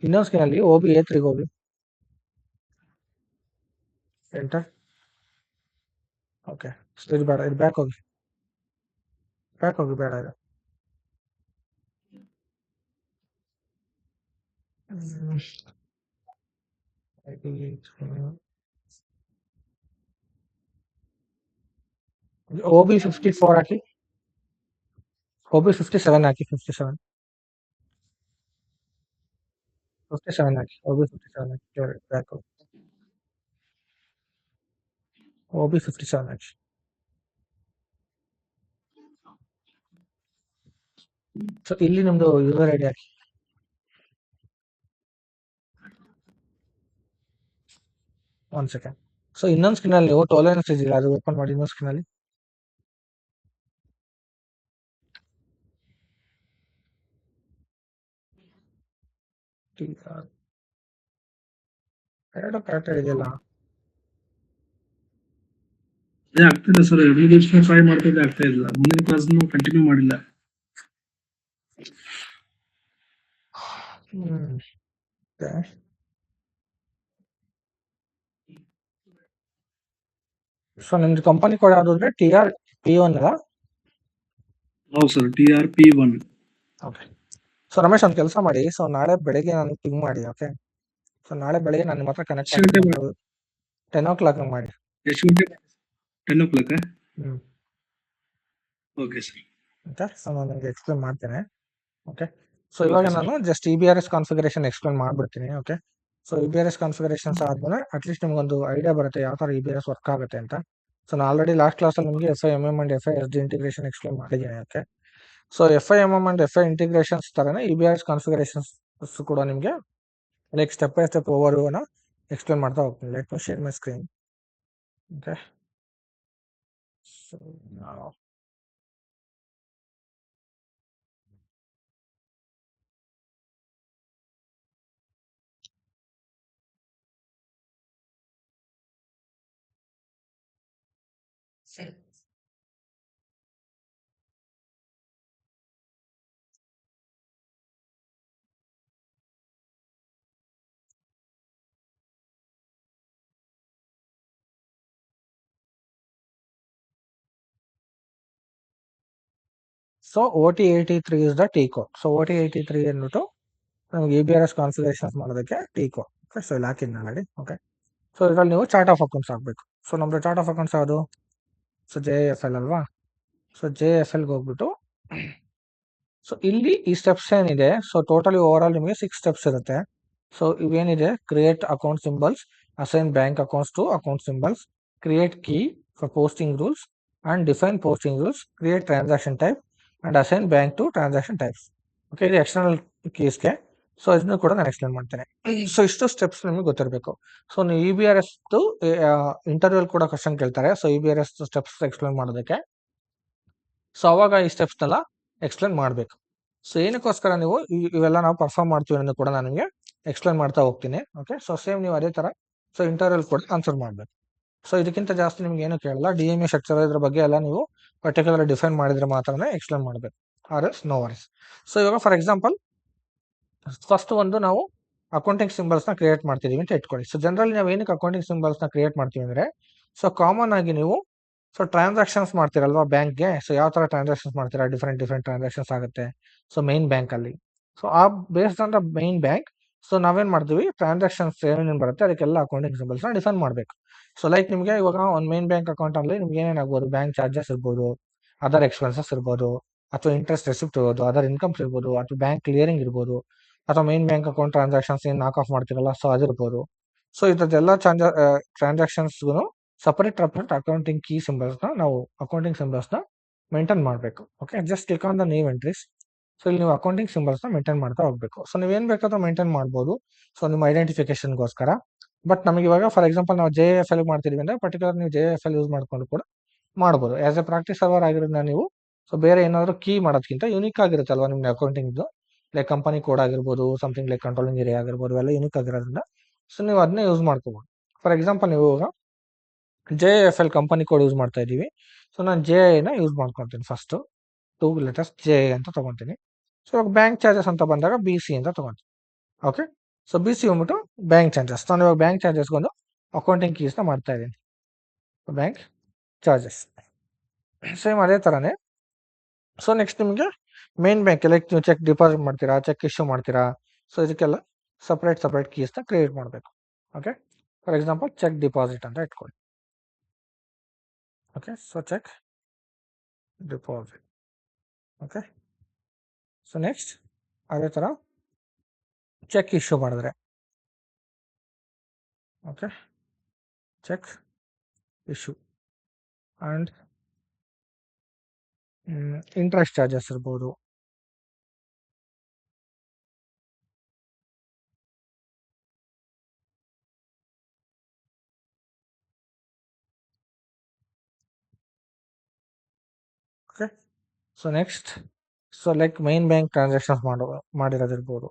ಇನ್ನೊಂದು ಸ್ಕ್ರೀನ್ ಅಲ್ಲಿ OBA3 ಹೋಗಿ. ಎಂಟರ್. ಓಕೆ, ಇದು ಬೇಡ, ಇದು ಬ್ಯಾಕ್ ಹೋಗಿ. ಬ್ಯಾಕ್ ಹೋಗಿ, ಬೇಡ ಇದು. OB54 ಹಾಕಿ. OB57 ಹಾಕಿ. 57 ಹಾಕಿ. OB57 ಹಾಕಿ. ಬ್ಯಾಕ್ ಹೋಗಿ. OB57 ಹಾಕಿ. ಸೊ ಇಲ್ಲಿ ನಮ್ದು ಯೂಸರ್ ಐಡಿ ಹಾಕಿ. ಒಂದ್ ಸೆಕೆಂಡ್. ಸೊ ಇನ್ನೊಂದು ಸ್ಕ್ರೀನ್ ಅಲ್ಲಿ ಟೋಲರೆನ್ಸ್ ಇದೆಯಲ್ಲ, ಅದು ಓಪನ್ ಮಾಡಿ. ಇನ್ನೊಂದು ಸ್ಕ್ರೀನ್ ಅಲ್ಲಿ ಎರಡು ಕರೆಕ್ಟ್ ಇದೆಯಲ್ಲ. ಅದೇ ಆಗ್ತಿಲ್ಲ ಸರ್, 2 ದಿವಸ ಟ್ರೈ ಮಾಡ್ತಿದ್ದೆ, ಆಗ್ತಾ ಇಲ್ಲ. ಮುಂದಿನ ಕ್ಲಾಸ್ ಕಂಟಿನ್ಯೂ ಮಾಡಿಲ್ಲ. ಸೊ ನಿಮ್ದು ಕಂಪನಿ ಕೋಡ್ ಯಾವ್ದು ಅಂದ್ರೆ TRP1 ಅಲ್ಲ? ಹೌದು sir, TRP1. Okay. So Ramesh, ಒಂದು ಕೆಲಸ ಮಾಡಿ. ಸೊ ನಾಳೆ ಬೆಳಗ್ಗೆ ನಾನು ಪಿಂಗ್ ಮಾಡಿ. ಓಕೆ, ಸೊ ನಾಳೆ ಬೆಳಗ್ಗೆ ನಾನು ನಿಮ್ಮ ಹತ್ರ ಕನೆಕ್ಟ್ ಎಷ್ಟು ಗಂಟೆ ಮಾಡಿ 10 o'clock ಮಾಡಿ. ಎಷ್ಟು ಗಂಟೆ? 10 o'clock? Hmm. Okay sir. Okay, so ನಾನು ನಿಮಗೆ ಎಕ್ಸ್ಪ್ಲೇನ್ ಮಾಡ್ತೇನೆ. ಓಕೆ, ಸೊ ಇವಾಗ ನಾನು ಜಸ್ಟ್ EBRS ಕಾನ್ಫಿಗರೇಷನ್ ಎಕ್ಸ್ಪ್ಲೇನ್ ಮಾಡ್ಬಿಡ್ತೀನಿ. ಓಕೆ, ಸೊ EBRS ಕಾನ್ಫಿಗರೇಷನ್ಸ್ ಆದ್ಮೇಲೆ ಅಟ್ಲೀಸ್ಟ್ ನಿಮ್ಗೊಂದು ಐಡಿಯಾ ಬರುತ್ತೆ ಯಾವ ತರ EBRS ವರ್ಕ್ ಆಗುತ್ತೆ ಅಂತ. ಸೊ ನಾನು ಆಲ್ರೆಡಿ ಲಾಸ್ಟ್ ಕ್ಲಾಸಲ್ಲಿ ನಿಮಗೆ FIMM and FISD integration explain ಮಾಡಿದ್ದೀನಿ. Okay, so FIMM and FI integrations ತರನೇ EBRS ಕಾನ್ಫಿಗರೇಷನ್ಸ್ ಕೂಡ ನಿಮಗೆ like step by step over explain ಮಾಡ್ತಾ ಹೋಗ್ತೀನಿ. Let me share my screen. Okay, so so OT83 is the T code. So OT83 ಅಂದ್ಬಿಟ್ಟು ನಮ್ಗೆ EBRS ಕಾನ್ಫಿಗರೇಷನ್ಸ್ ಮಾಡೋದಕ್ಕೆ ಟಿ ಕೋಡ್. ಓಕೆ, ಸೊ ಇಲ್ಲಿ ಹಾಕಿದ್ನ ಆಲ್ರೆಡಿ. ಓಕೆ, ಸೊ ಇದರಲ್ಲಿ ನೀವು ಚಾರ್ಟ್ ಆಫ್ ಅಕೌಂಟ್ಸ್ ಹಾಕಬೇಕು. ಸೊ ನಮ್ದು ಚಾರ್ಟ್ ಆಫ್ ಅಕೌಂಟ್ಸ್ ಯಾವುದು? ಸೊ JFL ಅಲ್ವಾ? ಸೊ JFLಗೆ ಹೋಗ್ಬಿಟ್ಟು ಸೊ ಇಲ್ಲಿ ಈ ಸ್ಟೆಪ್ಸ್ ಏನಿದೆ, ಸೊ ಟೋಟಲಿ ಓವರ್ ಆಲ್ ನಿಮಗೆ 6 ಸ್ಟೆಪ್ಸ್ ಇರುತ್ತೆ. ಸೊ ಇವೇನಿದೆ, create account symbols, assign bank accounts to account symbols, create key for posting rules and define posting rules, create transaction type and assign bank to transaction types. Okay, ಇದು ಎಕ್ಸ್ಟರ್ನಲ್ ಕೀಸ್ಗೆ. ಸೊ ಇದನ್ನು ಕೂಡ ನಾನು ಎಕ್ಸ್ಪ್ಲೇನ್ ಮಾಡ್ತೇನೆ. ಸೊ ಇಷ್ಟು ಸ್ಟೆಪ್ಸ್ ನಿಮಗೆ ಗೊತ್ತಿರಬೇಕು. ಸೊ ನೀವು EBRS ಇಂಟರ್ವ್ಯೂ ಕೂಡ ಕ್ವಶನ್ ಕೇಳ್ತಾರೆ. ಸೊ EBRS ಸ್ಟೆಪ್ಸ್ ಎಕ್ಸ್ಪ್ಲೇನ್ ಮಾಡೋದಕ್ಕೆ. ಸೊ ಅವಾಗ ಈ ಸ್ಟೆಪ್ಸ್ನೆಲ್ಲ ಎಕ್ಸ್ಪ್ಲೇನ್ ಮಾಡಬೇಕು. ಸೊ ಏನಕ್ಕೋಸ್ಕರ ನೀವು ಇವೆಲ್ಲ ನಾವು ಪರ್ಫಾರ್ಮ್ ಮಾಡ್ತೀವಿ ಅನ್ನೋದು ಕೂಡ ನಾನು ನಿಮಗೆ ಎಕ್ಸ್ಪ್ಲೇನ್ ಮಾಡ್ತಾ ಹೋಗ್ತೀನಿ. ಓಕೆ, ಸೊ ಸೇಮ್ ನೀವು ಅದೇ ಥರ ಸೊ ಇಂಟರ್ವ್ಯೂ ಕೂಡ ಆನ್ಸರ್ ಮಾಡಬೇಕು. ಸೊ ಇದಕ್ಕಿಂತ ಜಾಸ್ತಿ ನಿಮ್ಗೆ ಏನು ಕೇಳಲ್ಲ. DMA ಸ್ಟ್ರಕ್ಚರ್ ಇದ್ರ ಬಗ್ಗೆ ಎಲ್ಲ ನೀವು ಪರ್ಟಿಕ್ಯುಲರ್ ಡಿಫೈನ್ ಮಾಡಿದ್ರೆ ಮಾತ್ರನೇ ಎಕ್ಸ್ಪ್ಲೇನ್ ಮಾಡಬೇಕು. ಆರ್ ಎಸ್ ನೋ ವರೀಸ್. ಸೊ ಇವಾಗ ಫಾರ್ ಎಕ್ಸಾಂಪಲ್ ಫಸ್ಟ್ ಒಂದು ನಾವು ಅಕೌಂಟಿಂಗ್ ಸಿಂಬಲ್ಸ್ನ ಕ್ರಿಯೇಟ್ ಮಾಡ್ತಿದೀವಿ ಅಂತ ಇಟ್ಕೊಳ್ಳಿ. ಸೊ ಜನರಲಿ ನಾವು ಏನಕ್ಕೆ ಅಕೌಂಟಿಂಗ್ ಸಿಂಬಲ್ಸ್ನ ಕ್ರಿಯೇಟ್ ಮಾಡ್ತೀವಿ ಅಂದರೆ, ಸೊ ಕಾಮನ್ ಆಗಿ ನೀವು ಸೊ ಟ್ರಾನ್ಸಾಕ್ಷನ್ಸ್ ಮಾಡ್ತೀರಲ್ವಾ ಬ್ಯಾಂಕ್ಗೆ. ಸೊ ಯಾವ ಥರ ಟ್ರಾನ್ಸಾಕ್ಷನ್ಸ್ ಮಾಡ್ತೀರಾ, ಡಿಫ್ರೆಂಟ್ ಟ್ರಾನ್ಸಾಕ್ಷನ್ಸ್ ಆಗುತ್ತೆ. ಸೊ ಮೈನ್ ಬ್ಯಾಂಕಲ್ಲಿ ಸೊ ಆ based on the main bank so ನಾವೇನು ಮಾಡ್ತೀವಿ, ಟ್ರಾನ್ಸಾಕ್ಷನ್ಸ್ ಏನೇನು ಬರುತ್ತೆ ಅದಕ್ಕೆಲ್ಲ ಅಕೌಂಟಿಂಗ್ ಸಿಂಬಲ್ಸ್ನ ಡಿಫೈನ್ ಮಾಡಬೇಕು. ಸೊ ಲೈಕ್ ನಿಮಗೆ ಇವಾಗ ಒಂದು ಮೈನ್ ಬ್ಯಾಂಕ್ ಅಕೌಂಟಲ್ಲಿ ನಿಮ್ಗೆ ಏನೇನಾಗ್ಬೋದು, ಬ್ಯಾಂಕ್ ಚಾರ್ಜಸ್ ಇರ್ಬೋದು, ಅದರ್ ಎಕ್ಸ್ಪೆನ್ಸಸ್ ಇರ್ಬೋದು, ಅಥವಾ ಇಂಟ್ರೆಸ್ಟ್ ರೆಸಿಪ್ಟ್ ಇರ್ಬೋದು, ಅದರ್ ಇನ್ಕಮ್ಸ್ ಇರ್ಬೋದು, ಅಥವಾ ಬ್ಯಾಂಕ್ ಕ್ಲಿಯರಿಂಗ್ ಇರ್ಬೋದು, ಅಥವಾ ಮೈನ್ ಬ್ಯಾಂಕ್ ಅಕೌಂಟ್ ಟ್ರಾನ್ಸಾಕ್ಷನ್ಸ್ ಏನು ನಾಕ್ ಆಫ್ ಮಾಡ್ತಿರಲ್ಲ ಸೊ ಅದಿರ್ಬೋದು. ಸೊ ಇದ್ರದ್ದೆಲ್ಲ ಟ್ರಾನ್ಸಾಕ್ಷನ್ಸ್ಗೂ ಸಪರೇಟ್ ಅಕೌಂಟಿಂಗ್ ಕೀ ಸಿಂಬಲ್ಸ್ನ ನಾವು ಅಕೌಂಟಿಂಗ್ ಸಿಂಬಲ್ಸ್ನ ಮೇಂಟೈನ್ ಮಾಡಬೇಕು. Okay, just click on the name entries. So ಇಲ್ಲಿ ನೀವು ಅಕೌಂಟಿಂಗ್ ಸಿಂಬಲ್ಸ್ನ ಮೇಂಟೈನ್ ಮಾಡ್ತಾ ಹೋಗಬೇಕು. ಸೊ ನೀವೇನು ಬೇಕಾದ್ರೂ ಮೇಂಟೈನ್ ಮಾಡ್ಬೋದು, ಸೊ ನಿಮ್ಮ ಐಡೆಂಟಿಫಿಕೇಶನ್ಗೋಸ್ಕರ. ಬಟ್ ನಮಗೆ ಇವಾಗ ಫಾರ್ ಎಕ್ಸಾಂಪಲ್ ನಾವು JFL ಮಾಡ್ತಿದ್ದೀವಿ ಅಂದರೆ ಪರ್ಟಿಕ್ಯುಲರ್ ನೀವು JFL ಯೂಸ್ ಮಾಡ್ಕೊಂಡು ಕೂಡ ಮಾಡ್ಬೋದು. ಆಸ್ ಎ ಪ್ರಾಕ್ಟೀಸ್ ಸರ್ವರ್ ಆಗಿರೋದ್ರಿಂದ ನೀವು ಸೊ ಬೇರೆ ಏನಾದರೂ ಕೀ ಮಾಡೋದಕ್ಕಿಂತ ಯೂನಿಕ್ ಆಗಿರುತ್ತಲ್ವ ನಿಮ್ಗೆ ಅಕೌಂಟಿಂಗ್ದು, ಲೈಕ್ ಕಂಪನಿ ಕೋಡ್ ಆಗಿರ್ಬೋದು, ಸಮಥಿಂಗ್ ಲೈಕ್ ಕಂಟ್ರೋಲಿಂಗ್ ಏರಿಯಾ ಆಗಿರ್ಬೋದು, ಎಲ್ಲ ಯೂನಿಕ್ ಆಗಿರೋದ್ರಿಂದ ಸೊ ನೀವು ಅದನ್ನೇ ಯೂಸ್ ಮಾಡ್ಕೋಬೋದು. ಫಾರ್ ಎಕ್ಸಾಂಪಲ್ ನೀವು ಇವಾಗ JFL ಕಂಪನಿ ಕೋಡ್ ಯೂಸ್ ಮಾಡ್ತಾ ಇದ್ದೀವಿ. ಸೊ ನಾನು JIನ ಯೂಸ್ ಮಾಡ್ಕೊತೀನಿ. ಫಸ್ಟು 2 ಲೆಟರ್ಸ್ JI ಅಂತ ತೊಗೊತೀನಿ. ಸೊ ಇವಾಗ ಬ್ಯಾಂಕ್ ಚಾರ್ಜಸ್ ಅಂತ ಬಂದಾಗ BC ಅಂತ ತೊಗೊತೀನಿ. ಓಕೆ, ಸೊ BC ಬಂದ್ಬಿಟ್ಟು ಬ್ಯಾಂಕ್ ಚಾರ್ಜಸ್. ನಾನು ಇವಾಗ ಬ್ಯಾಂಕ್ ಚಾರ್ಜಸ್ಗೊಂದು ಅಕೌಂಟಿಂಗ್ ಕೀಸ್ನ ಮಾಡ್ತಾ ಇದ್ದೀನಿ, ಬ್ಯಾಂಕ್ ಚಾರ್ಜಸ್. ಸೇಮ್ ಅದೇ ಥರನೇ ಸೊ ನೆಕ್ಸ್ಟ್ ನಿಮಗೆ ಮೇನ್ ಬ್ಯಾಂಕ್ ಲೈಕ್ ನೀವು ಚೆಕ್ ಡಿಪಾಸಿಟ್ ಮಾಡ್ತೀರಾ, ಚೆಕ್ ಇಶ್ಯೂ ಮಾಡ್ತೀರಾ, ಸೊ ಇದಕ್ಕೆಲ್ಲ ಸಪ್ರೇಟ್ ಕೀಸ್ನ ಕ್ರಿಯೇಟ್ ಮಾಡಬೇಕು. Okay, for example cheque deposit ಅಂತ ಇಟ್ಕೊಳ್ಳಿ. Okay, so check deposit. Okay, so next ಅದೇ ಥರ ಚೆಕ್ ಇಶ್ಯೂ ಮಾಡಿದ್ರೆ, okay, cheque issue and interest charges ಇರ್ಬೋದು. Okay, so next so like main bank transactions ಮಾಡಿರೋದಿರ್ಬೋದು.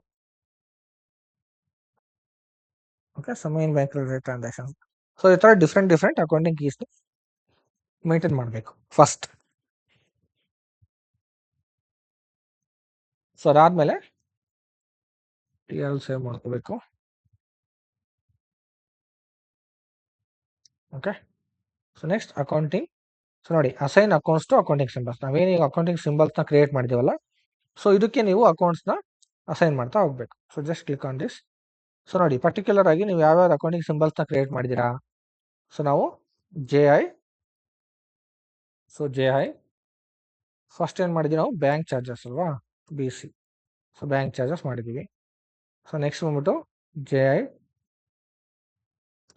Okay, so main bank related transactions. So ಈ ಥರ ಡಿಫ್ರೆಂಟ್ ಅಕೌಂಟಿಂಗ್ ಕೀಸ್ನ ಮೇಂಟೈನ್ ಮಾಡಬೇಕು ಫಸ್ಟ್. ಸೊ ಅದಾದಮೇಲೆ TL ಸೇವ್ ಮಾಡ್ಕೋಬೇಕು. Okay, so next accounting. So ನೋಡಿ, assign accounts to accounting symbols. ನಾವೇನೀಗ ಅಕೌಂಟಿಂಗ್ ಸಿಂಬಲ್ಸ್ನ ಕ್ರಿಯೇಟ್ ಮಾಡಿದ್ದೀವಲ್ಲ, ಸೊ ಇದಕ್ಕೆ ನೀವು ಅಕೌಂಟ್ಸ್ನ ಅಸೈನ್ ಮಾಡ್ತಾ ಹೋಗ್ಬೇಕು. So just click on this. So ನೋಡಿ, ಪರ್ಟಿಕ್ಯುಲರ್ ಆಗಿ ನೀವು ಯಾವ್ಯಾವ ಅಕೌಂಟಿಂಗ್ ಸಿಂಬಲ್ಸ್ನ ಕ್ರಿಯೇಟ್ ಮಾಡಿದ್ದೀರಾ. ಸೊ ನಾವು JI, ಸೊ JI ಫಸ್ಟ್ ಏನು ಮಾಡಿದ್ವಿ ನಾವು, ಬ್ಯಾಂಕ್ ಚಾರ್ಜಸ್ ಅಲ್ವಾ, BC. ಸೊ ಬ್ಯಾಂಕ್ ಚಾರ್ಜಸ್ ಮಾಡಿದ್ದೀವಿ. ಸೊ ನೆಕ್ಸ್ಟ್ ಬಂದ್ಬಿಟ್ಟು JI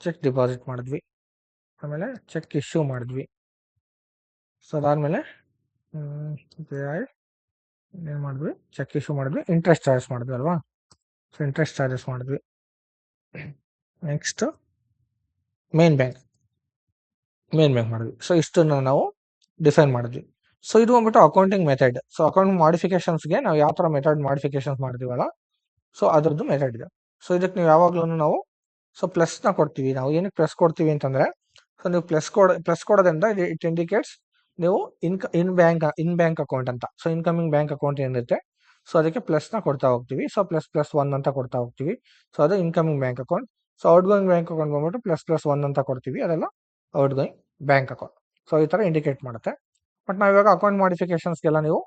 ಚೆಕ್ ಡಿಪಾಸಿಟ್ ಮಾಡಿದ್ವಿ, ಆಮೇಲೆ ಚೆಕ್ ಇಶ್ಯೂ ಮಾಡಿದ್ವಿ. ಸೊ ಅದಾದಮೇಲೆ JI ಏನು ಮಾಡಿದ್ವಿ, ಚೆಕ್ ಇಶ್ಯೂ ಮಾಡಿದ್ವಿ, ಇಂಟ್ರೆಸ್ಟ್ ಚಾರ್ಜಸ್ ಮಾಡಿದ್ವಿ ಅಲ್ವಾ. ಸೊ ಇಂಟ್ರೆಸ್ಟ್ ಚಾರ್ಜಸ್ ಮಾಡಿದ್ವಿ. ನೆಕ್ಸ್ಟ್ ಮೇನ್ ಬ್ಯಾಂಕ್ ಮಾಡಿದ್ವಿ. ಸೊ ಇಷ್ಟನ್ನು ನಾವು ಡಿಫೈನ್ ಮಾಡಿದ್ವಿ. ಸೊ ಇದು ಬಂದ್ಬಿಟ್ಟು ಅಕೌಂಟಿಂಗ್ ಮೆಥಡ್. ಸೊ ಅಕೌಂಟ್ ಮಾಡಿಫಿಕೇಶನ್ಸ್ಗೆ ನಾವು ಯಾವ ಥರ ಮೆಥಡ್ ಮಾಡಿಫಿಕೇಶನ್ಸ್ ಮಾಡ್ತೀವಲ್ಲ, ಸೊ ಅದ್ರದ್ದು ಮೆಥಡ್ ಇದೆ. ಸೊ ಇದಕ್ಕೆ ನೀವು ಯಾವಾಗಲೂ ನಾವು ಸೊ ಪ್ಲಸ್ನ ಕೊಡ್ತೀವಿ. ನಾವು ಏನಕ್ಕೆ ಪ್ಲಸ್ ಕೊಡ್ತೀವಿ ಅಂತಂದರೆ, ಸೊ ನೀವು ಪ್ಲಸ್ ಕೊಡೋದ್ರಿಂದ ಇಟ್ ಇಂಡಿಕೇಟ್ಸ್ ನೀವು ಇನ್ ಬ್ಯಾಂಕ್ ಅಕೌಂಟ್ ಅಂತ. ಸೊ ಇನ್ಕಮಿಂಗ್ ಬ್ಯಾಂಕ್ ಅಕೌಂಟ್ ಏನಿರುತ್ತೆ ಸೊ ಅದಕ್ಕೆ ಪ್ಲಸ್ನ ಕೊಡ್ತಾ ಹೋಗ್ತೀವಿ. ಸೊ ++1 ಅಂತ ಕೊಡ್ತಾ ಹೋಗ್ತೀವಿ. ಸೊ ಅದು incoming bank account. So outgoing bank account ಬಂದ್ಬಿಟ್ಟು ++1 ಅಂತ ಕೊಡ್ತೀವಿ, ಅದೆಲ್ಲ out going bank account. So ಈ ಥರ ಇಂಡಿಕೇಟ್ ಮಾಡುತ್ತೆ. ಬಟ್ ನಾವು ಇವಾಗ ಅಕೌಂಟ್ ಮಾಡಿಫಿಕೇಶನ್ಸ್ಗೆಲ್ಲ ನೀವು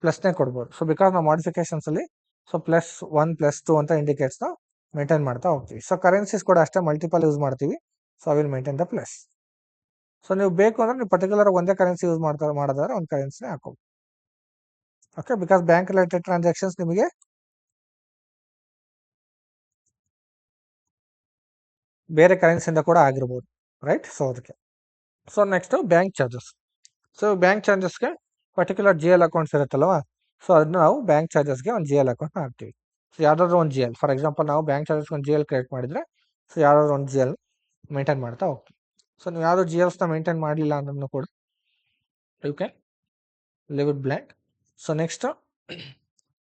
ಪ್ಲಸ್ನೇ ಕೊಡ್ಬೋದು. ಸೊ ಬಿಕಾಸ್ ನಾವು ಮಾಡಿಫಿಕೇಶನ್ಸ್ ಅಲ್ಲಿ ಸೊ +1 +2 ಅಂತ ಇಂಡಿಕೇಟ್ಸ್ನ ಮೇಂಟೈನ್ ಮಾಡ್ತಾ ಹೋಗ್ತೀವಿ. ಸೊ ಕರೆನ್ಸೀಸ್ ಕೂಡ ಅಷ್ಟೇ ಮಲ್ಟಿಪಲ್ ಯೂಸ್ ಮಾಡ್ತೀವಿ. So I will maintain the plus. So ನೀವು ಬೇಕು ಅಂದ್ರೆ ನೀವು ಪರ್ಟಿಕ್ಯುಲರ್ ಒಂದೇ ಕರೆನ್ಸಿ ಯೂಸ್ ಮಾಡೋದಾದ್ರೆ ಒಂದು ಕರೆನ್ಸಿನೇ ಹಾಕೋದು. Okay, because bank related transactions ನಿಮಗೆ ಬೇರೆ ಕರೆನ್ಸಿಯಿಂದ ಕೂಡ ಆಗಿರ್ಬೋದು, ರೈಟ್? ಸೊ ಅದಕ್ಕೆ. So next bank charges. So bank ಚಾರ್ಜಸ್ಗೆ ಪರ್ಟಿಕ್ಯುಲರ್ GL ಅಕೌಂಟ್ಸ್ ಇರುತ್ತಲ್ವಾ, ಸೊ ಅದನ್ನ ನಾವು ಬ್ಯಾಂಕ್ ಚಾರ್ಜಸ್ಗೆ ಒಂದು GL ಅಕೌಂಟ್ ಹಾಕ್ತೀವಿ. ಸೊ ಯಾವ್ದಾದ್ರು ಒಂದು GL, ಫಾರ್ ಎಕ್ಸಾಂಪಲ್ ನಾವು ಬ್ಯಾಂಕ್ ಚಾರ್ಜಸ್ಗೆ ಒಂದು GL ಕ್ರಿಯೇಟ್ ಮಾಡಿದ್ರೆ ಸೊ ಯಾವ್ದಾದ್ರು ಒಂದು GL ಮೇಂಟೈನ್ ಮಾಡ್ತಾ ಹೋಗ್ತೀವಿ. ಸೊ ನೀವು ಯಾವ್ದು GLಸ್ನ ಮೇಂಟೈನ್ ಮಾಡಲಿಲ್ಲ ಅಂದ್ರೂ ಕೂಡ you can leave it blank. So next